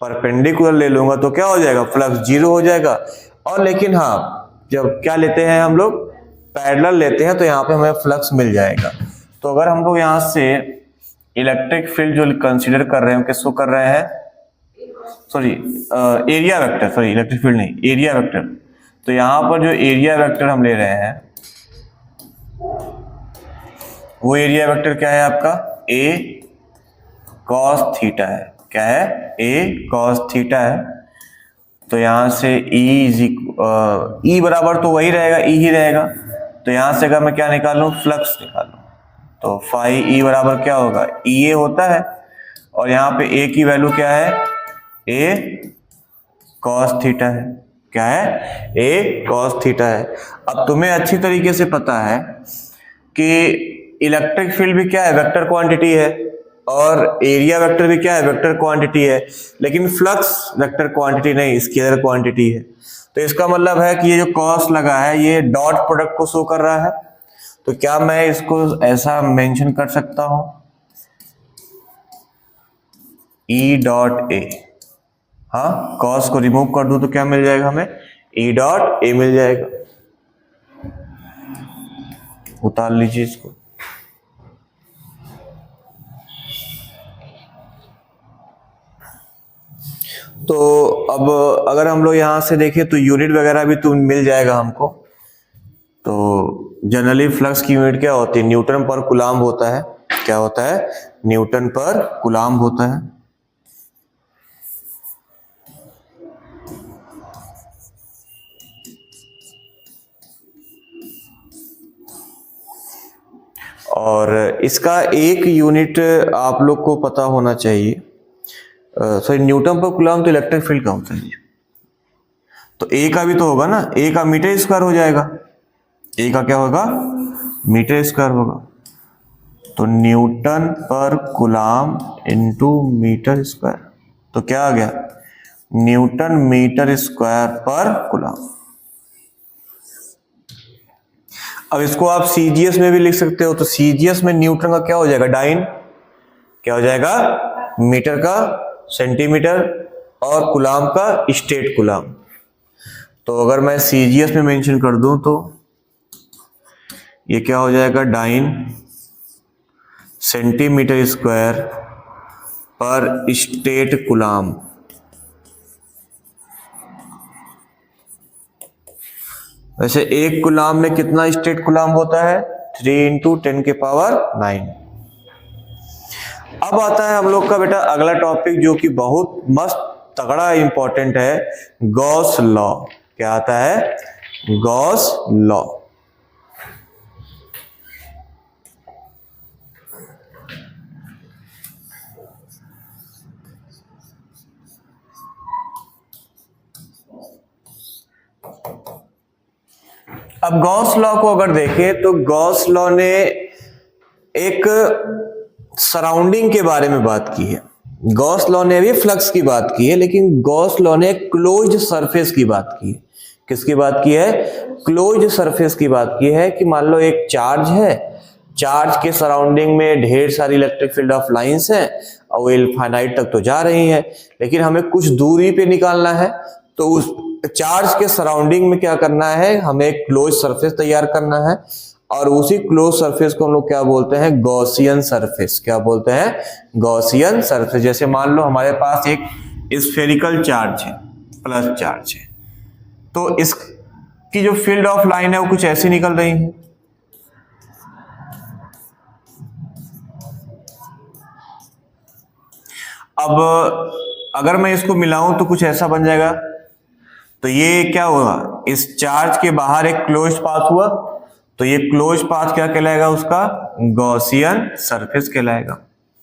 A: परपेंडिकुलर ले लूंगा तो क्या हो जाएगा, फ्लक्स जीरो हो जाएगा। और लेकिन हाँ, जब क्या लेते हैं हम लोग, पैरेलल लेते हैं, तो यहाँ पे हमें फ्लक्स मिल जाएगा। तो अगर हम लोग यहाँ से इलेक्ट्रिक फील्ड जो कंसीडर कर रहे हैं, किसको कर रहे हैं, sorry area vector, sorry electric field नहीं, एरिया वेक्टर। तो यहाँ पर जो एरिया वेक्टर हम ले रहे हैं वो एरिया वेक्टर क्या है आपका, ए कॉस थीटा है। क्या है, ए कॉस थीटा है। तो यहां से ई बराबर तो वही रहेगा, ई ही रहेगा। तो यहां से अगर मैं क्या निकालूं, फ्लक्स निकालूं, तो फाई ई बराबर क्या होगा, ई ए होता है। और यहाँ पे ए की वैल्यू क्या है, ए कॉस थीटा है। क्या है, ए कॉस थीटा है। अब तुम्हें अच्छी तरीके से पता है कि इलेक्ट्रिक फील्ड भी क्या है, वेक्टर क्वांटिटी है, और एरिया वेक्टर भी क्या है, वेक्टर क्वांटिटी है, लेकिन फ्लक्स वेक्टर क्वांटिटी नहीं, स्केलर क्वांटिटी है। तो इसका मतलब है कि ये जो कॉस लगा है ये डॉट प्रोडक्ट को शो कर रहा है। तो क्या मैं इसको ऐसा मेंशन कर सकता हूं, ई डॉट ए, हाँ कॉस को रिमूव कर दूं तो क्या मिल जाएगा हमें, ई डॉट ए मिल जाएगा। उतार लीजिए इसको। तो अब अगर हम लोग यहां से देखें तो यूनिट वगैरह भी तो मिल जाएगा हमको। तो जनरली फ्लक्स की यूनिट क्या होती है, न्यूटन पर कूलाम्ब होता है। क्या होता है, न्यूटन पर कूलाम्ब होता है। और इसका एक यूनिट आप लोग को पता होना चाहिए, सॉरी न्यूटन पर कूलाम्ब तो इलेक्ट्रिक फील्ड का होता है। तो ए का भी तो होगा ना, ए का मीटर स्क्वायर हो जाएगा, ए का क्या होगा, मीटर स्क्वायर होगा। तो न्यूटन पर कूलाम्ब इनटू मीटर स्क्वायर, तो क्या आ गया, न्यूटन मीटर स्क्वायर पर कूलाम्ब। अब इसको आप सीजीएस में भी लिख सकते हो। तो सीजीएस में न्यूटन का क्या हो जाएगा, डाइन, क्या हो जाएगा, मीटर का सेंटीमीटर, और कूलाम्ब का स्टेट कूलाम्ब। तो अगर मैं सीजीएस में मेंशन कर दूं तो ये क्या हो जाएगा, डाइन सेंटीमीटर स्क्वायर पर स्टेट कूलाम्ब। वैसे एक कूलाम्ब में कितना स्टेट कूलाम्ब होता है, 3 × 10⁹। अब आता है हम लोग का बेटा अगला टॉपिक जो कि बहुत मस्त तगड़ा इंपॉर्टेंट है, गॉस लॉ। क्या आता है, गॉस लॉ। अब गॉस लॉ को अगर देखें तो गॉस लॉ ने एक सराउंडिंग के बारे में बात की है। गॉस लॉ ने भी फ्लक्स की बात की है, लेकिन गॉस लॉ ने क्लोज्ड सरफेस की बात की है। किसकी बात की है, क्लोज्ड सरफेस की बात की है। कि मान लो एक चार्ज है, चार्ज के सराउंडिंग में ढेर सारी इलेक्ट्रिक फील्ड ऑफ लाइंस हैं और वो इनफाइनाइट तक तो जा रही है, लेकिन हमें कुछ दूरी पे निकालना है। तो उस चार्ज के सराउंडिंग में क्या करना है, हमें एक क्लोज सरफेस तैयार करना है, और उसी क्लोज सरफेस को हम लोग क्या बोलते हैं, गॉसियन सरफेस। क्या बोलते हैं, गॉसियन सरफेस। जैसे मान लो हमारे पास एक स्फेरिकल चार्ज है, प्लस चार्ज है, तो इसकी जो फील्ड ऑफ लाइन है वो कुछ ऐसी निकल रही है। अब अगर मैं इसको मिलाऊं तो कुछ ऐसा बन जाएगा। तो ये क्या हुआ, इस चार्ज के बाहर एक क्लोज पाथ हुआ, तो ये क्लोज पाथ क्या कहलाएगा, उसका गॉसियन सरफेस कहलाएगा।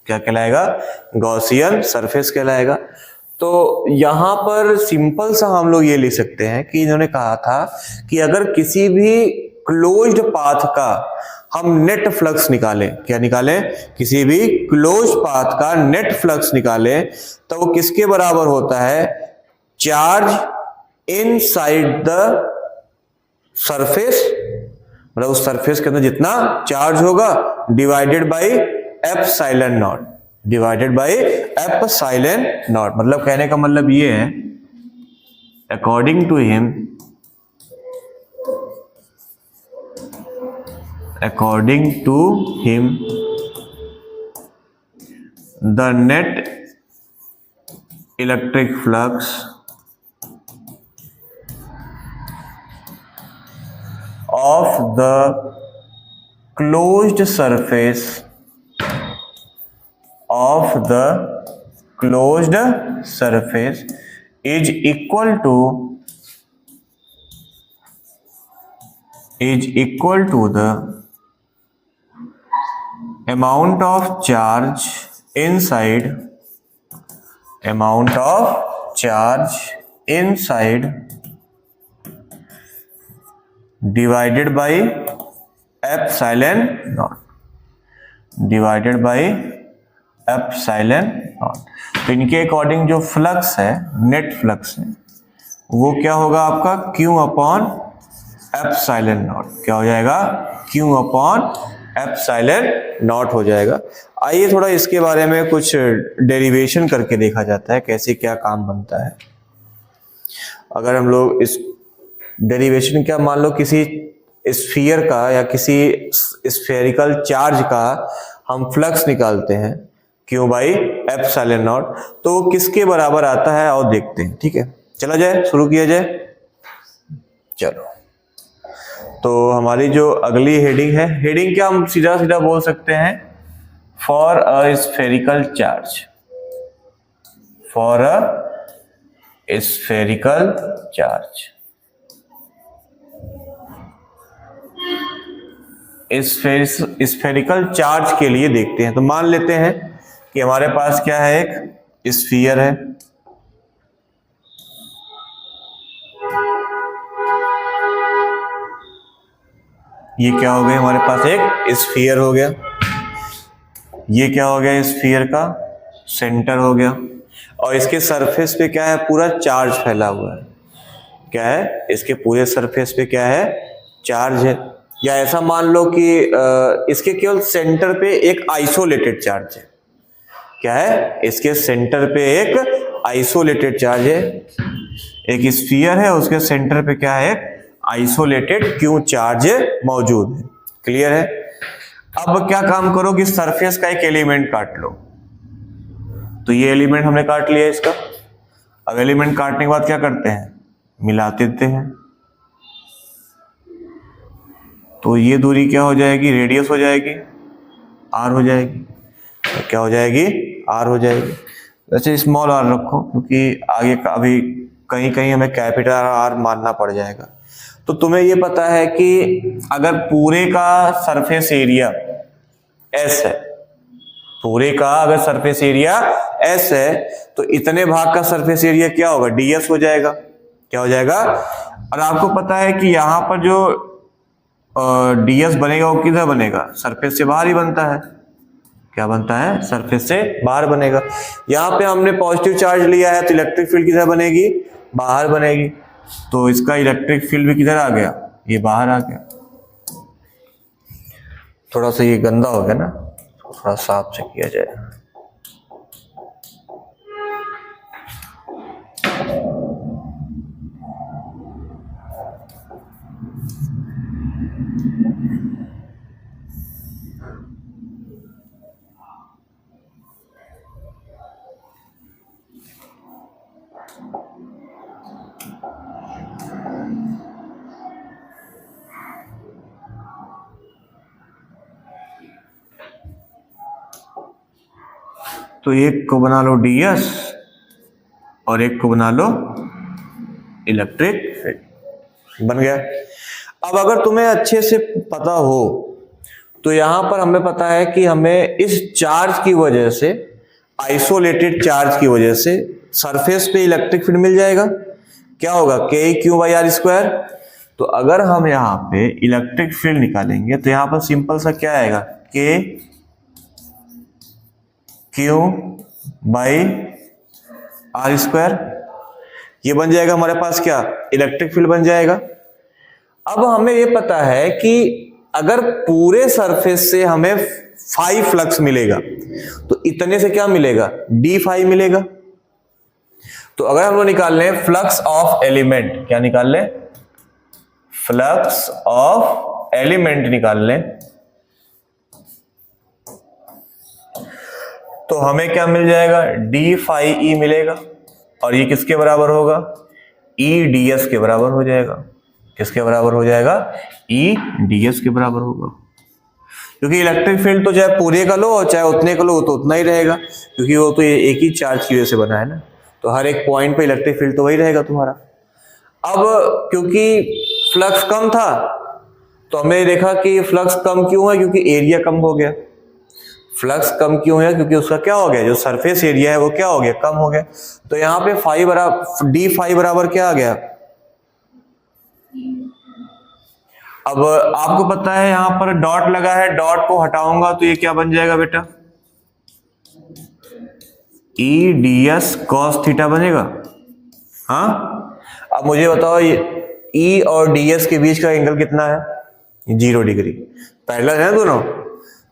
A: क्या कहलाएगा, गॉसियन सरफेस कहलाएगा। तो यहां पर सिंपल सा हम लोग ये लिख सकते हैं कि इन्होंने कहा था कि अगर किसी भी क्लोज्ड पाथ का हम नेट फ्लक्स निकालें, क्या निकालें, किसी भी क्लोज पाथ का नेट फ्लक्स निकालें, तो वो किसके बराबर होता है, चार्ज इनसाइड द सरफेस, मतलब उस सरफेस के अंदर जितना चार्ज होगा divided by epsilon naught, divided by epsilon naught. मतलब कहने का मतलब ये है, according to him, according to him the net electric flux of the closed surface is equal to the amount of charge inside divided by epsilon naught, divided by epsilon naught. तो इनके according जो flux है, net flux है, वो क्या होगा आपका Q upon epsilon not. क्या हो जाएगा? Q अपॉन एप्सिलॉन नॉट हो जाएगा। आइए थोड़ा इसके बारे में कुछ डेरिवेशन करके देखा जाता है, कैसे क्या काम बनता है। अगर हम लोग इस डेरिवेशन क्या, मान लो किसी स्फीयर का या किसी स्फेरिकल चार्ज का हम फ्लक्स निकालते हैं Q बाई एप्सिलॉन नॉट, तो वो किसके बराबर आता है और देखते हैं। ठीक है, चला जाए, शुरू किया जाए। चलो, तो हमारी जो अगली हेडिंग है, हेडिंग क्या हम सीधा सीधा बोल सकते हैं, for a spherical charge, for a spherical charge. Spherical charge के लिए देखते हैं। तो मान लेते हैं कि हमारे पास क्या है, एक स्फीयर है, ये क्या हो गया, हमारे पास एक स्फीयर हो गया, ये क्या हो गया, स्फीयर का सेंटर हो गया, और इसके सरफेस पे क्या है, पूरा चार्ज फैला हुआ है। क्या है, इसके पूरे सरफेस पे क्या है, चार्ज है। या ऐसा मान लो कि इसके केवल सेंटर पे एक आइसोलेटेड चार्ज है। क्या है, इसके सेंटर पे एक आइसोलेटेड चार्ज है, एक स्फीयर है, उसके सेंटर पे क्या है, आइसोलेटेड Q चार्ज मौजूद है। क्लियर है? अब क्या काम करो कि सरफेस का एक एलिमेंट काट लो। तो ये एलिमेंट हमने काट लिया इसका। अब एलिमेंट काटने के बाद क्या करते हैं, मिलाते देते हैं। तो ये दूरी क्या हो जाएगी, रेडियस हो जाएगी, R हो जाएगी। तो क्या हो जाएगी, R हो जाएगी। वैसे स्मॉल r रखो, क्योंकि आगे का अभी कहीं कहीं हमें कैपिटल R मानना पड़ जाएगा। तो तुम्हें ये पता है कि अगर पूरे का सरफेस एरिया S है, पूरे का अगर सरफेस एरिया S है, तो इतने भाग का सरफेस एरिया क्या होगा, ds हो जाएगा। क्या हो जाएगा? और आपको पता है कि यहाँ पर जो ds बनेगा वो किधर बनेगा, सरफेस से बाहर ही बनता है। क्या बनता है, सरफेस से बाहर बनेगा। यहाँ पे हमने पॉजिटिव चार्ज लिया है, तो इलेक्ट्रिक फील्ड किधर बनेगी, बाहर बनेगी। तो इसका इलेक्ट्रिक फील्ड भी किधर आ गया, ये बाहर आ गया। थोड़ा सा ये गंदा हो गया ना, थोड़ा साफ से किया जाए। तो एक को बना लो ds और एक को बना लो इलेक्ट्रिक फील्ड, बन गया। अब अगर तुम्हें अच्छे से पता हो तो यहां पर हमें पता है कि हमें इस चार्ज की वजह से, आइसोलेटेड चार्ज की वजह से सरफेस पे इलेक्ट्रिक फील्ड मिल जाएगा। क्या होगा, K/Q/R²। तो अगर हम यहां पे इलेक्ट्रिक फील्ड निकालेंगे तो यहां पर सिंपल सा क्या आएगा, K/Q/R²। ये बन जाएगा हमारे पास क्या, इलेक्ट्रिक फील्ड बन जाएगा। अब हमें ये पता है कि अगर पूरे सरफेस से हमें फाई फ्लक्स मिलेगा, तो इतने से क्या मिलेगा, d∅ मिलेगा। तो अगर हम लोग निकाल लें फ्लक्स ऑफ एलिमेंट, क्या निकाल लें, फ्लक्स ऑफ एलिमेंट निकाल लें, तो हमें क्या मिल जाएगा, d∅e मिलेगा। और ये किसके बराबर होगा, E/ds के बराबर हो जाएगा। किसके बराबर हो जाएगा, E/ds के बराबर होगा। क्योंकि इलेक्ट्रिक फील्ड तो चाहे पूरे का लो और चाहे उतने का लो तो उतना ही रहेगा, क्योंकि वो तो एक ही चार्ज की वजह से बना है ना। तो हर एक पॉइंट पे इलेक्ट्रिक फील्ड तो वही रहेगा तुम्हारा। अब क्योंकि फ्लक्स कम था तो हमने देखा कि फ्लक्स कम क्यों है, क्योंकि एरिया कम हो गया। फ्लक्स कम क्यों है, क्योंकि उसका क्या हो गया, जो सरफेस एरिया है वो क्या हो गया, कम हो गया। तो यहाँ पे d∅ बराबर क्या आ गया, अब आपको पता है यहां पर डॉट लगा है, डॉट को हटाऊंगा तो ये क्या बन जाएगा बेटा, E D S cos theta बनेगा। हाँ, अब मुझे बताओ ये ई और डी एस के बीच का एंगल कितना है, 0 डिग्री, पैरेलल है दोनों।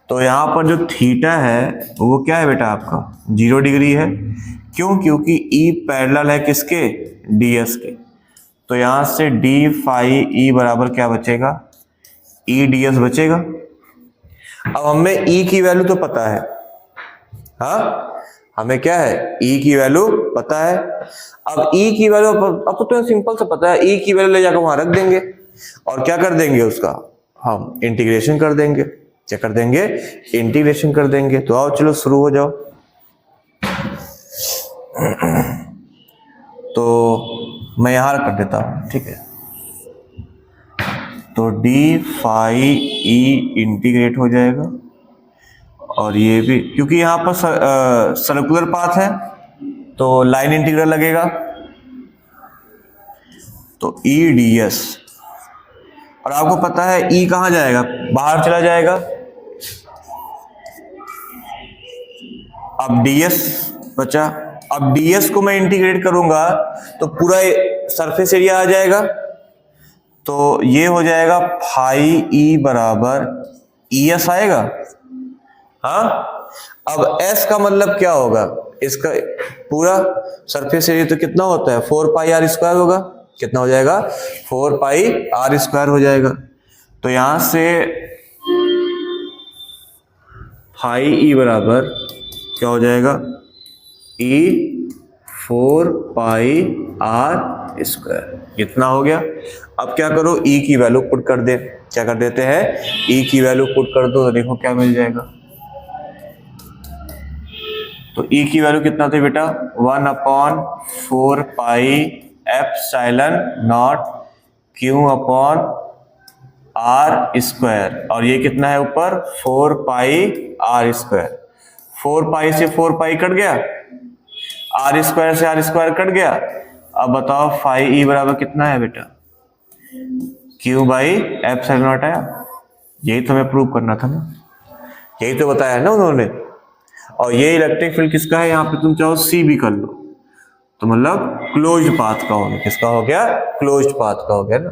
A: तो यहां पर जो थीटा है वो क्या है बेटा आपका 0 डिग्री है। क्यों? क्योंकि ई पैरेलल है किसके, डी एस के। तो यहां से डी फाई ई बराबर क्या बचेगा, ई डी एस बचेगा। अब हमें ई की वैल्यू तो पता है, हाँ हमें क्या है, ई की वैल्यू पता है। अब ई की वैल्यू अब तो सिंपल से पता है, ई की वैल्यू ले जाकर वहां रख देंगे और क्या कर देंगे उसका, हम इंटीग्रेशन कर देंगे। क्या कर देंगे, इंटीग्रेशन कर देंगे। तो आओ चलो शुरू हो जाओ। तो मैं यहां कर देता हूं, ठीक है। तो डी फाई ई इंटीग्रेट हो जाएगा और ये भी, क्योंकि यहां पर सर्कुलर पाथ है तो लाइन इंटीग्रल लगेगा। तो ई डी एस, और आपको पता है ई कहां जाएगा, बाहर चला जाएगा। अब ds बचा, अब ds को मैं इंटीग्रेट करूंगा तो पूरा सरफेस एरिया आ जाएगा। तो ये हो जाएगा फाई ई बराबर ई एस आएगा। हाँ, अब s का मतलब क्या होगा, इसका पूरा सरफेस एरिया तो कितना होता है, 4 पाई आर स्क्वायर होगा। कितना हो जाएगा, 4 पाई आर स्क्वायर हो जाएगा। तो यहां से फाई ई बराबर क्या हो जाएगा, ई 4 पाई आर स्क्वायर, इतना हो गया। अब क्या करो, ई की वैल्यू पुट कर दे। क्या कर देते हैं, ई की वैल्यू पुट कर दो तो देखो क्या मिल जाएगा। तो ई की वैल्यू कितना थे बेटा, 1/4 pi epsilon naught Q upon R square, और ये कितना है ऊपर 4 पाई आर स्क्वायर। 4 पाई से 4 पाई कट गया, आर स्क्वायर से आर स्क्वायर कट गया। अब बताओ फाई ई बराबर कितना है बेटा, क्यू बाई एप्सिलॉन नॉट आया। यही तो हमें प्रूव करना था ना, यही तो बताया ना उन्होंने। और ये इलेक्ट्रिक फील्ड किसका है, यहाँ पे तुम चाहो सी भी कर लो, तो मतलब क्लोज्ड पाथ का हो गया। किसका हो गया, क्लोज्ड पाथ का हो गया ना।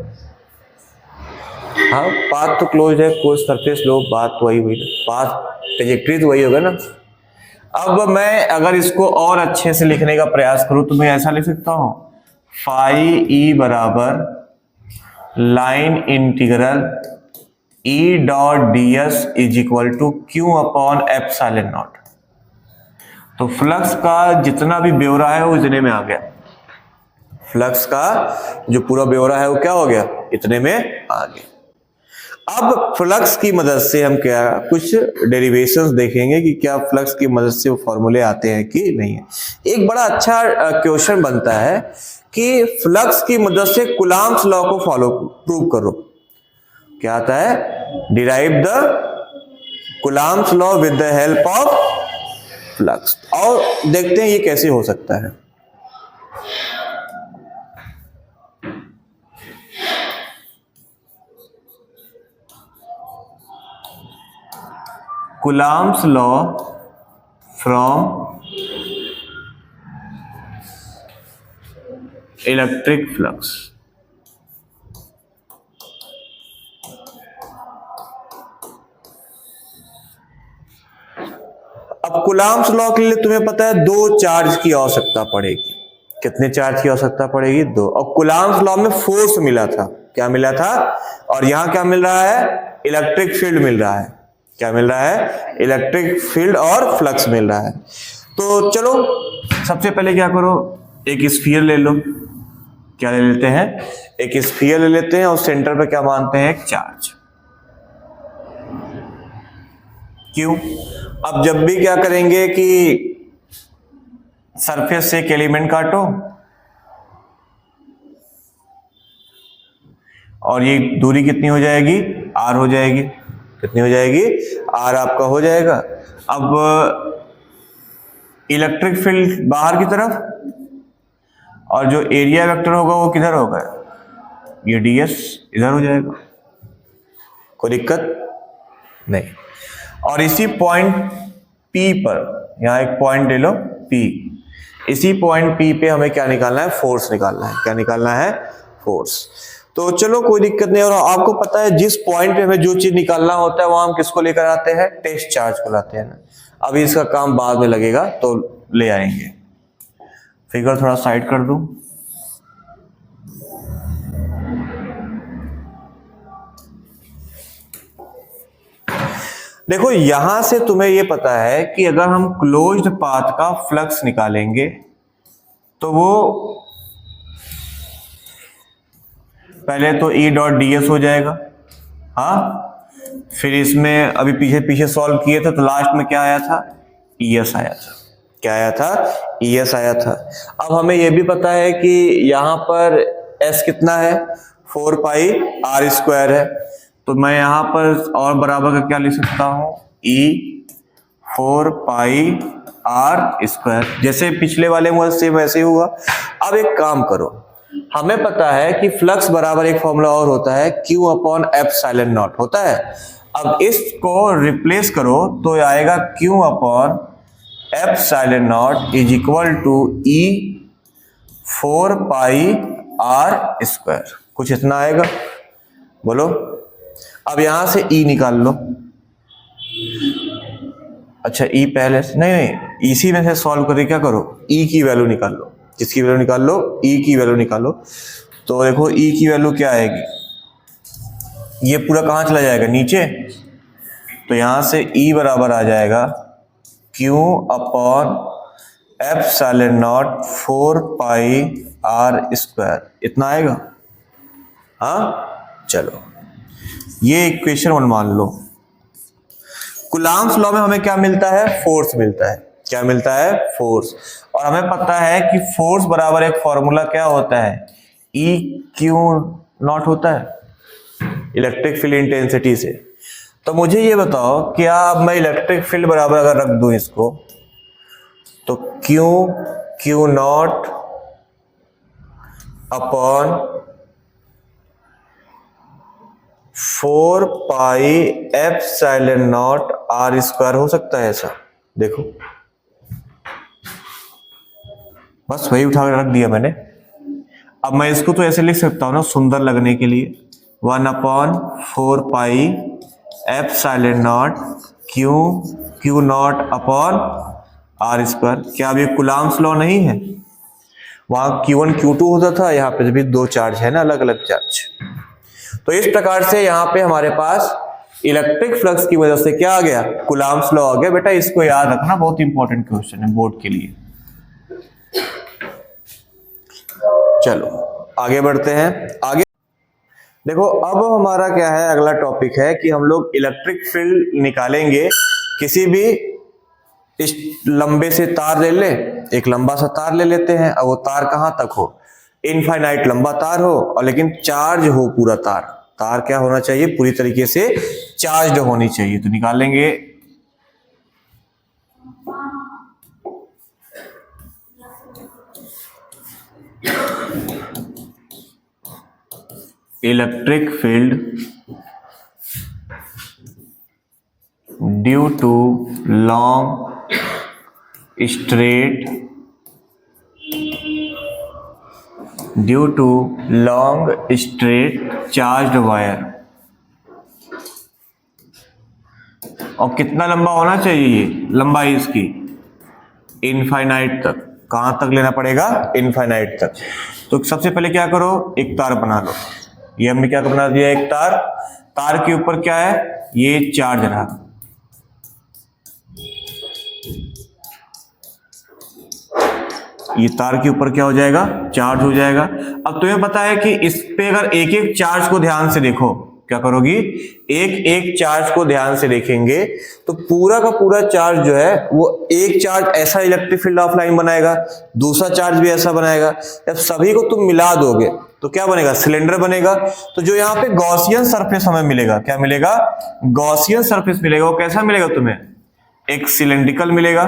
A: हाँ, पाथ तो क्लोज है, कोई सरफेस लो, बात वही हुई, पाथ ट्रैजेक्टरी तो वही होगा ना। अब मैं अगर इसको और अच्छे से लिखने का प्रयास करूं तो मैं ऐसा लिख सकता हूं, फाई ई बराबर line integral E dot D S is equal to Q upon epsilon naught. तो फ्लक्स का जितना भी ब्यौरा है वो इतने में आ गया। फ्लक्स का जो पूरा ब्यौरा है वो क्या हो गया, इतने में आ गया। अब फ्लक्स की मदद से हम क्या कुछ डेरिवेशंस देखेंगे कि क्या फ्लक्स की मदद से वो फॉर्मूले आते हैं कि नहीं है। एक बड़ा अच्छा क्वेश्चन बनता है कि फ्लक्स की मदद से कूलॉम्स लॉ को प्रूव करो। क्या आता है, derive the Coulomb's law with the help of flux. और देखते हैं ये कैसे हो सकता है। Coulomb's law from electric flux। अब कुलाम्स लॉ के लिए तुम्हें पता है 2 चार्ज की आवश्यकता पड़ेगी। कितने चार्ज की आवश्यकता पड़ेगी, 2। और कुलाम्स लॉ में फोर्स मिला था, क्या मिला था, और यहां क्या मिल रहा है, इलेक्ट्रिक फील्ड मिल रहा है। क्या मिल रहा है, इलेक्ट्रिक फील्ड और फ्लक्स मिल रहा है। तो चलो सबसे पहले क्या करो, एक स्फीयर ले लो। क्या ले लेते हैं, एक स्फीयर ले लेते हैं और सेंटर पे क्या मानते हैं, एक चार्ज। क्यों, अब जब भी क्या करेंगे कि सरफेस से एक एलिमेंट काटो और ये दूरी कितनी हो जाएगी, आर हो जाएगी। कितनी हो जाएगी, आर आपका हो जाएगा। अब इलेक्ट्रिक फील्ड बाहर की तरफ और जो एरिया वेक्टर होगा वो किधर होगा, ये ds इधर हो जाएगा। कोई दिक्कत नहीं। और इसी पॉइंट P पर, यहां एक पॉइंट ले लो P, इसी पॉइंट P पे हमें क्या निकालना है, फोर्स निकालना है। क्या निकालना है, फोर्स। तो चलो कोई दिक्कत नहीं। और आपको पता है जिस पॉइंट पे हमें जो चीज निकालना होता है वहां हम किसको लेकर आते हैं, टेस्ट चार्ज को लाते हैं ना। अभी इसका काम बाद में लगेगा तो ले आएंगे। फिगर थोड़ा साइड कर दूं। देखो यहां से तुम्हें यह पता है कि अगर हम क्लोज्ड पाथ का फ्लक्स निकालेंगे तो वो पहले तो E डॉट ds हो जाएगा, हाँ। फिर इसमें अभी पीछे पीछे सॉल्व किए थे तो लास्ट में क्या आया था, ES आया था। क्या आया था, ES आया था। अब हमें यह भी पता है कि यहां पर S कितना है, 4 पाई r स्क्वायर है। तो मैं यहां पर और बराबर का क्या लिख सकता हूं, E 4 पाई r स्क्वायर। जैसे पिछले वाले में से वैसे ही हुआ। अब एक काम करो, हमें पता है कि फ्लक्स बराबर एक फॉर्मूला और होता है, Q अपॉन एप्सिलॉन नॉट होता है। अब इसको रिप्लेस करो तो आएगा Q upon epsilon naught is equal to E 4 pi r square. कुछ इतना आएगा, बोलो। अब यहां से E निकाल लो। अच्छा E पहले से नहीं, इसी में से सॉल्व करके क्या करो, E की वैल्यू निकाल लो। किसकी वैल्यू निकाल लो, E की वैल्यू निकालो। तो देखो E की वैल्यू क्या आएगी, ये पूरा कहां चला जाएगा, नीचे। तो यहां से E बराबर आ जाएगा Q upon epsilon not 4 pi r square. इतना आएगा, हाँ। चलो ये इक्वेशन 1 मान लो। कूलम्ब्स लॉ में हमें क्या मिलता है, फोर्स मिलता है। क्या मिलता है, फोर्स। और हमें पता है कि फोर्स बराबर एक फॉर्मूला क्या होता है, E Q नॉट होता है इलेक्ट्रिक फील्ड इंटेंसिटी से। तो मुझे ये बताओ, क्या अब मैं इलेक्ट्रिक फील्ड बराबर अगर रख दूं इसको, तो Q not upon 4 pi epsilon not r square हो सकता है ऐसा। देखो बस वही उठा कर रख दिया मैंने। अब मैं इसको तो ऐसे लिख सकता हूं ना, सुंदर लगने के लिए, 1 upon 4 pi epsilon not Q not upon r square. क्या अब ये कूलम्ब्स लॉ नहीं है, वहां Q1 Q2 होता था, यहाँ पे भी 2 चार्ज है ना, अलग अलग चार्ज। तो इस प्रकार से यहाँ पे हमारे पास इलेक्ट्रिक फ्लक्स की वजह से क्या आ गया, कूलम्ब्स लॉ आ गया। बेटा इसको याद रखना, बहुत इंपॉर्टेंट क्वेश्चन है बोर्ड के लिए। चलो आगे बढ़ते हैं। आगे देखो, अब हमारा क्या है, अगला टॉपिक है कि हम लोग इलेक्ट्रिक फील्ड निकालेंगे। किसी भी इस लंबे से तार ले ले, एक लंबा सा तार ले लेते हैं। अब वो तार कहां तक हो, इनफाइनाइट लंबा तार हो, और लेकिन चार्ज हो पूरा तार। तार क्या होना चाहिए, पूरी तरीके से चार्ज होनी चाहिए। तो निकालेंगे electric field due to long straight charged wire. और कितना लंबा होना चाहिए ये लंबाई इसकी, इनफाइनाइट तक। कहां तक लेना पड़ेगा, इनफाइनाइट तक। तो सबसे पहले क्या करो, एक तार बना लो। ये हमने क्या बना दिया, एक तार। तार के ऊपर क्या है, ये चार्ज रहा। ये तार के ऊपर क्या हो जाएगा, चार्ज हो जाएगा। अब तुम्हें पता है कि इस पे अगर एक एक चार्ज को ध्यान से देखो, क्या करोगी, एक एक चार्ज को ध्यान से देखेंगे तो पूरा का पूरा चार्ज जो है वो एक चार्ज ऐसा इलेक्ट्रिक फील्ड ऑफ लाइन बनाएगा, दूसरा चार्ज भी ऐसा बनाएगा। जब सभी को तुम मिला दोगे तो क्या बनेगा, सिलेंडर बनेगा। तो जो यहाँ पे गॉसियन सरफेस हमें मिलेगा, क्या मिलेगा, गॉसियन सरफेस मिलेगा। वो कैसा मिलेगा तुम्हें, एक सिलेंड्रिकल मिलेगा।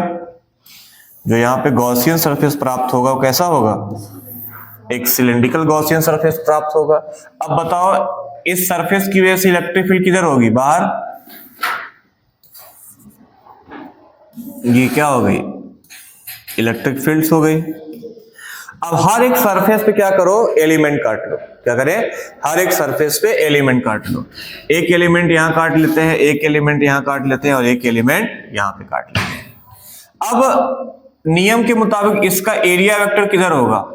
A: जो यहाँ पे गॉसियन सरफेस प्राप्त होगा वो कैसा होगा, एक सिलेंड्रिकल गॉसियन सरफेस प्राप्त होगा। अब बताओ इस सरफेस की वजह से इलेक्ट्रिक फील्ड किधर होगी, बाहर। ये क्या हो गई, इलेक्ट्रिक फील्ड्स हो गई। अब हर एक सरफेस पे क्या करो, एलिमेंट काट लो। क्या करें, हर एक सरफेस पे एलिमेंट काट लो। एक एलिमेंट यहां काट लेते हैं, एक एलिमेंट यहां काट लेते हैं और एक एलिमेंट यहां पे काट लेते हैं। अब नियम के मुताबिक इसका एरिया वेक्टर किधर होगा,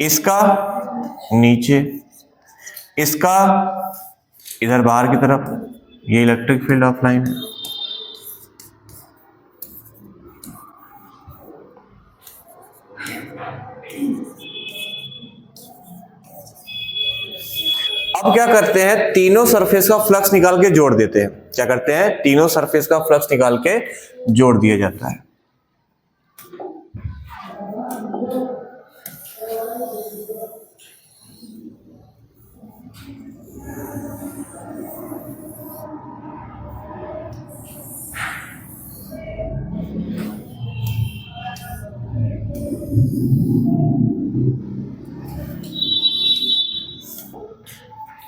A: इसका नीचे, इसका इधर बाहर की तरफ। ये इलेक्ट्रिक फील्ड ऑफ लाइन है। अब क्या करते हैं, तीनों सरफेस का फ्लक्स निकाल के जोड़ देते हैं। क्या करते हैं, तीनों सरफेस का फ्लक्स निकाल के जोड़ दिया जाता है।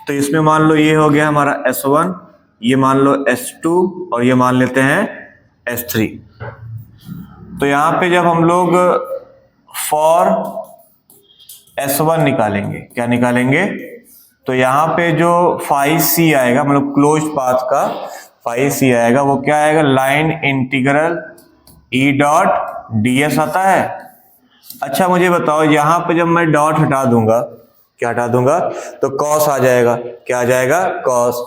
A: तो इसमें मान लो ये हो गया हमारा S1, ये मान लो S2 और ये मान लेते हैं S3। तो यहां पे जब हम लोग फॉर S1 निकालेंगे, क्या निकालेंगे, तो यहां पे जो phi c आएगा, मतलब क्लोज्ड पाथ का phi c आएगा, वो क्या आएगा, line integral E dot ds आता है। अच्छा मुझे बताओ, यहां पे जब मैं डॉट हटा दूंगा, क्या हटा दूंगा, तो कॉस आ जाएगा। क्या आ जाएगा, कॉस।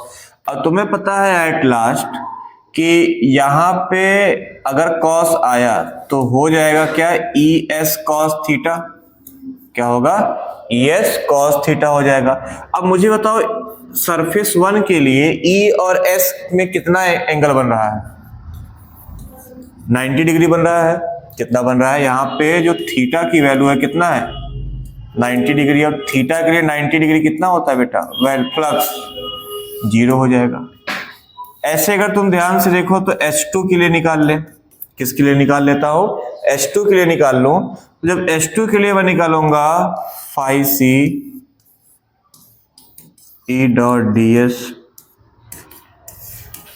A: अब तुम्हें पता है एट लास्ट कि यहां पे अगर कॉस आया तो हो जाएगा क्या, ई एस कॉस थीटा। क्या होगा, ई एस कॉस थीटा हो जाएगा। अब मुझे बताओ, सरफेस 1 के लिए ई और एस में कितना एंगल बन रहा है, 90 डिग्री बन रहा है। कितना बन रहा है, यहाँ पे जो थीटा की वैल्यू है कितना है, 90 डिग्री। और थीटा के लिए 90 डिग्री कितना होता है बेटा, वेल फ्लक्स 0 हो जाएगा। ऐसे अगर तुम ध्यान से देखो तो H2 के लिए निकाल ले। किसके लिए निकाल लेता हूं, H2 के लिए निकाल लो। तो जब H2 के लिए मैं निकालूंगा phi c E dot ds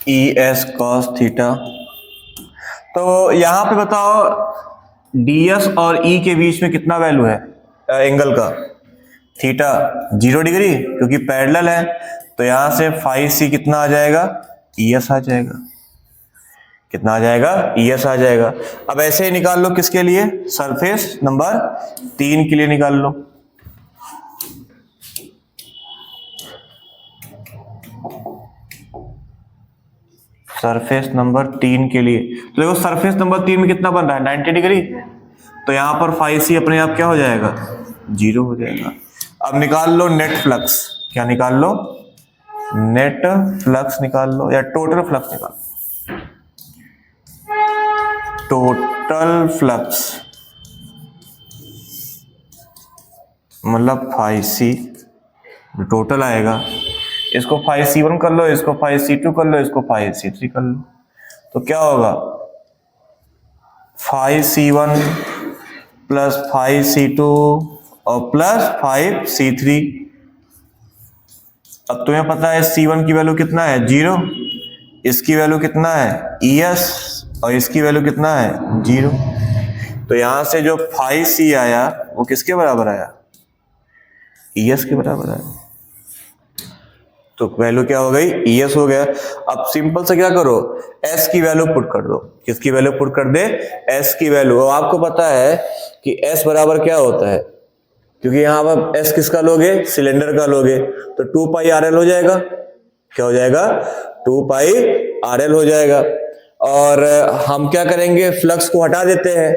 A: E s cos theta. तो यहां पे बताओ ds और E के बीच में कितना वैल्यू है एंगल का, थीटा 0 डिग्री, क्योंकि पैरेलल है। तो यहां से phi c कितना आ जाएगा, ES आ जाएगा। कितना आ जाएगा, ES आ जाएगा। अब ऐसे ही निकाल लो, किसके लिए, सरफेस नंबर 3 के लिए निकाल लो। सरफेस नंबर 3 के लिए तो देखो, सरफेस नंबर 3 में कितना बन रहा है, 90 डिग्री। तो यहां पर phi c अपने आप क्या हो जाएगा, 0 हो जाएगा। अब निकाल लो नेट फ्लक्स। क्या निकाल लो, नेट फ्लक्स निकाल लो, या टोटल फ्लक्स निकाल लो। टोटल फ्लक्स मतलब phi c, टोटल आएगा। इसको phi c1 कर लो, इसको phi c2 कर लो, इसको phi c3 कर लो। तो क्या होगा, phi c1 plus phi c2 और प्लस phi c3। अब तुम्हें पता है c1 की वैल्यू कितना है, 0, इसकी वैल्यू कितना है, ES, और इसकी वैल्यू कितना है, 0। तो यहां से जो phi c आया वो किसके बराबर आया, ES के बराबर आया। तो वैल्यू क्या हो गई, ES हो गया। अब सिंपल से क्या करो, S की वैल्यू पुट कर दो। किसकी वैल्यू पुट कर दे, S की वैल्यू। आपको पता है कि S बराबर क्या होता है, क्योंकि यहां पर S किसका लोगे, सिलेंडर का लोगे, तो 2 पाई RL हो जाएगा। क्या हो जाएगा, 2 पाई RL हो जाएगा। और हम क्या करेंगे, फ्लक्स को हटा देते हैं।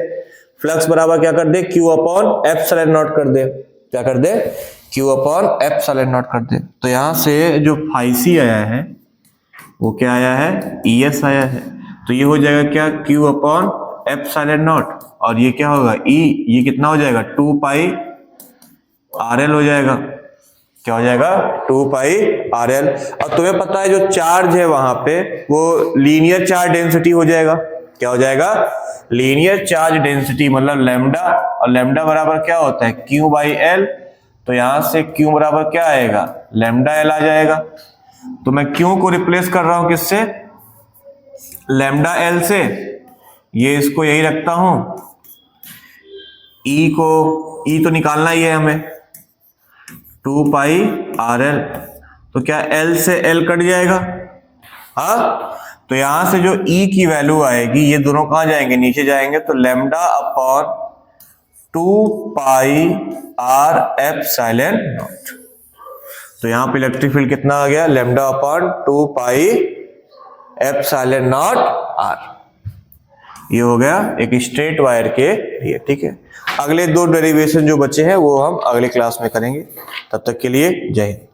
A: फ्लक्स बराबर क्या कर दे, Q अपॉन एप्सिलॉन नॉट कर दे। क्या कर दे, Q अपॉन एप्सिलॉन नॉट कर दे। तो यहां से जो phi c आया है वो क्या आया है, ES आया है। तो ये हो जाएगा क्या, Q अपॉन एप्सिलॉन नॉट, और ये क्या होगा, E, ये कितना हो जाएगा, 2 पाई RL हो जाएगा। क्या हो जाएगा, 2 पाई RL। और तुम्हें पता है जो चार्ज है वहां पे वो लीनियर चार्ज डेंसिटी हो जाएगा। क्या हो जाएगा, लीनियर चार्ज डेंसिटी, मतलब लैम्डा, और लैम्डा बराबर क्या होता है, Q बाई L। तो यहां से Q बराबर क्या आएगा, लैम्डा एल आ जाएगा। तो मैं Q को रिप्लेस कर रहा हूं किससे, लैम्डा एल से, ये इसको यही रखता हूं, E तो निकालना ही है हमें, 2 पाई आर एल। तो क्या L से L कट जाएगा, हाँ, तो यहां से जो E की वैल्यू आएगी, ये दोनों कहां जाएंगे, नीचे जाएंगे, तो lambda upon 2 pi R epsilon naught. तो यहां पे इलेक्ट्रिक फील्ड कितना आ गया, lambda upon 2 pi epsilon naught R. ये हो गया एक स्ट्रेट वायर के लिए, ठीक है। अगले 2 डेरिवेशन जो बचे हैं वो हम अगले क्लास में करेंगे। तब तक के लिए जय हिंद।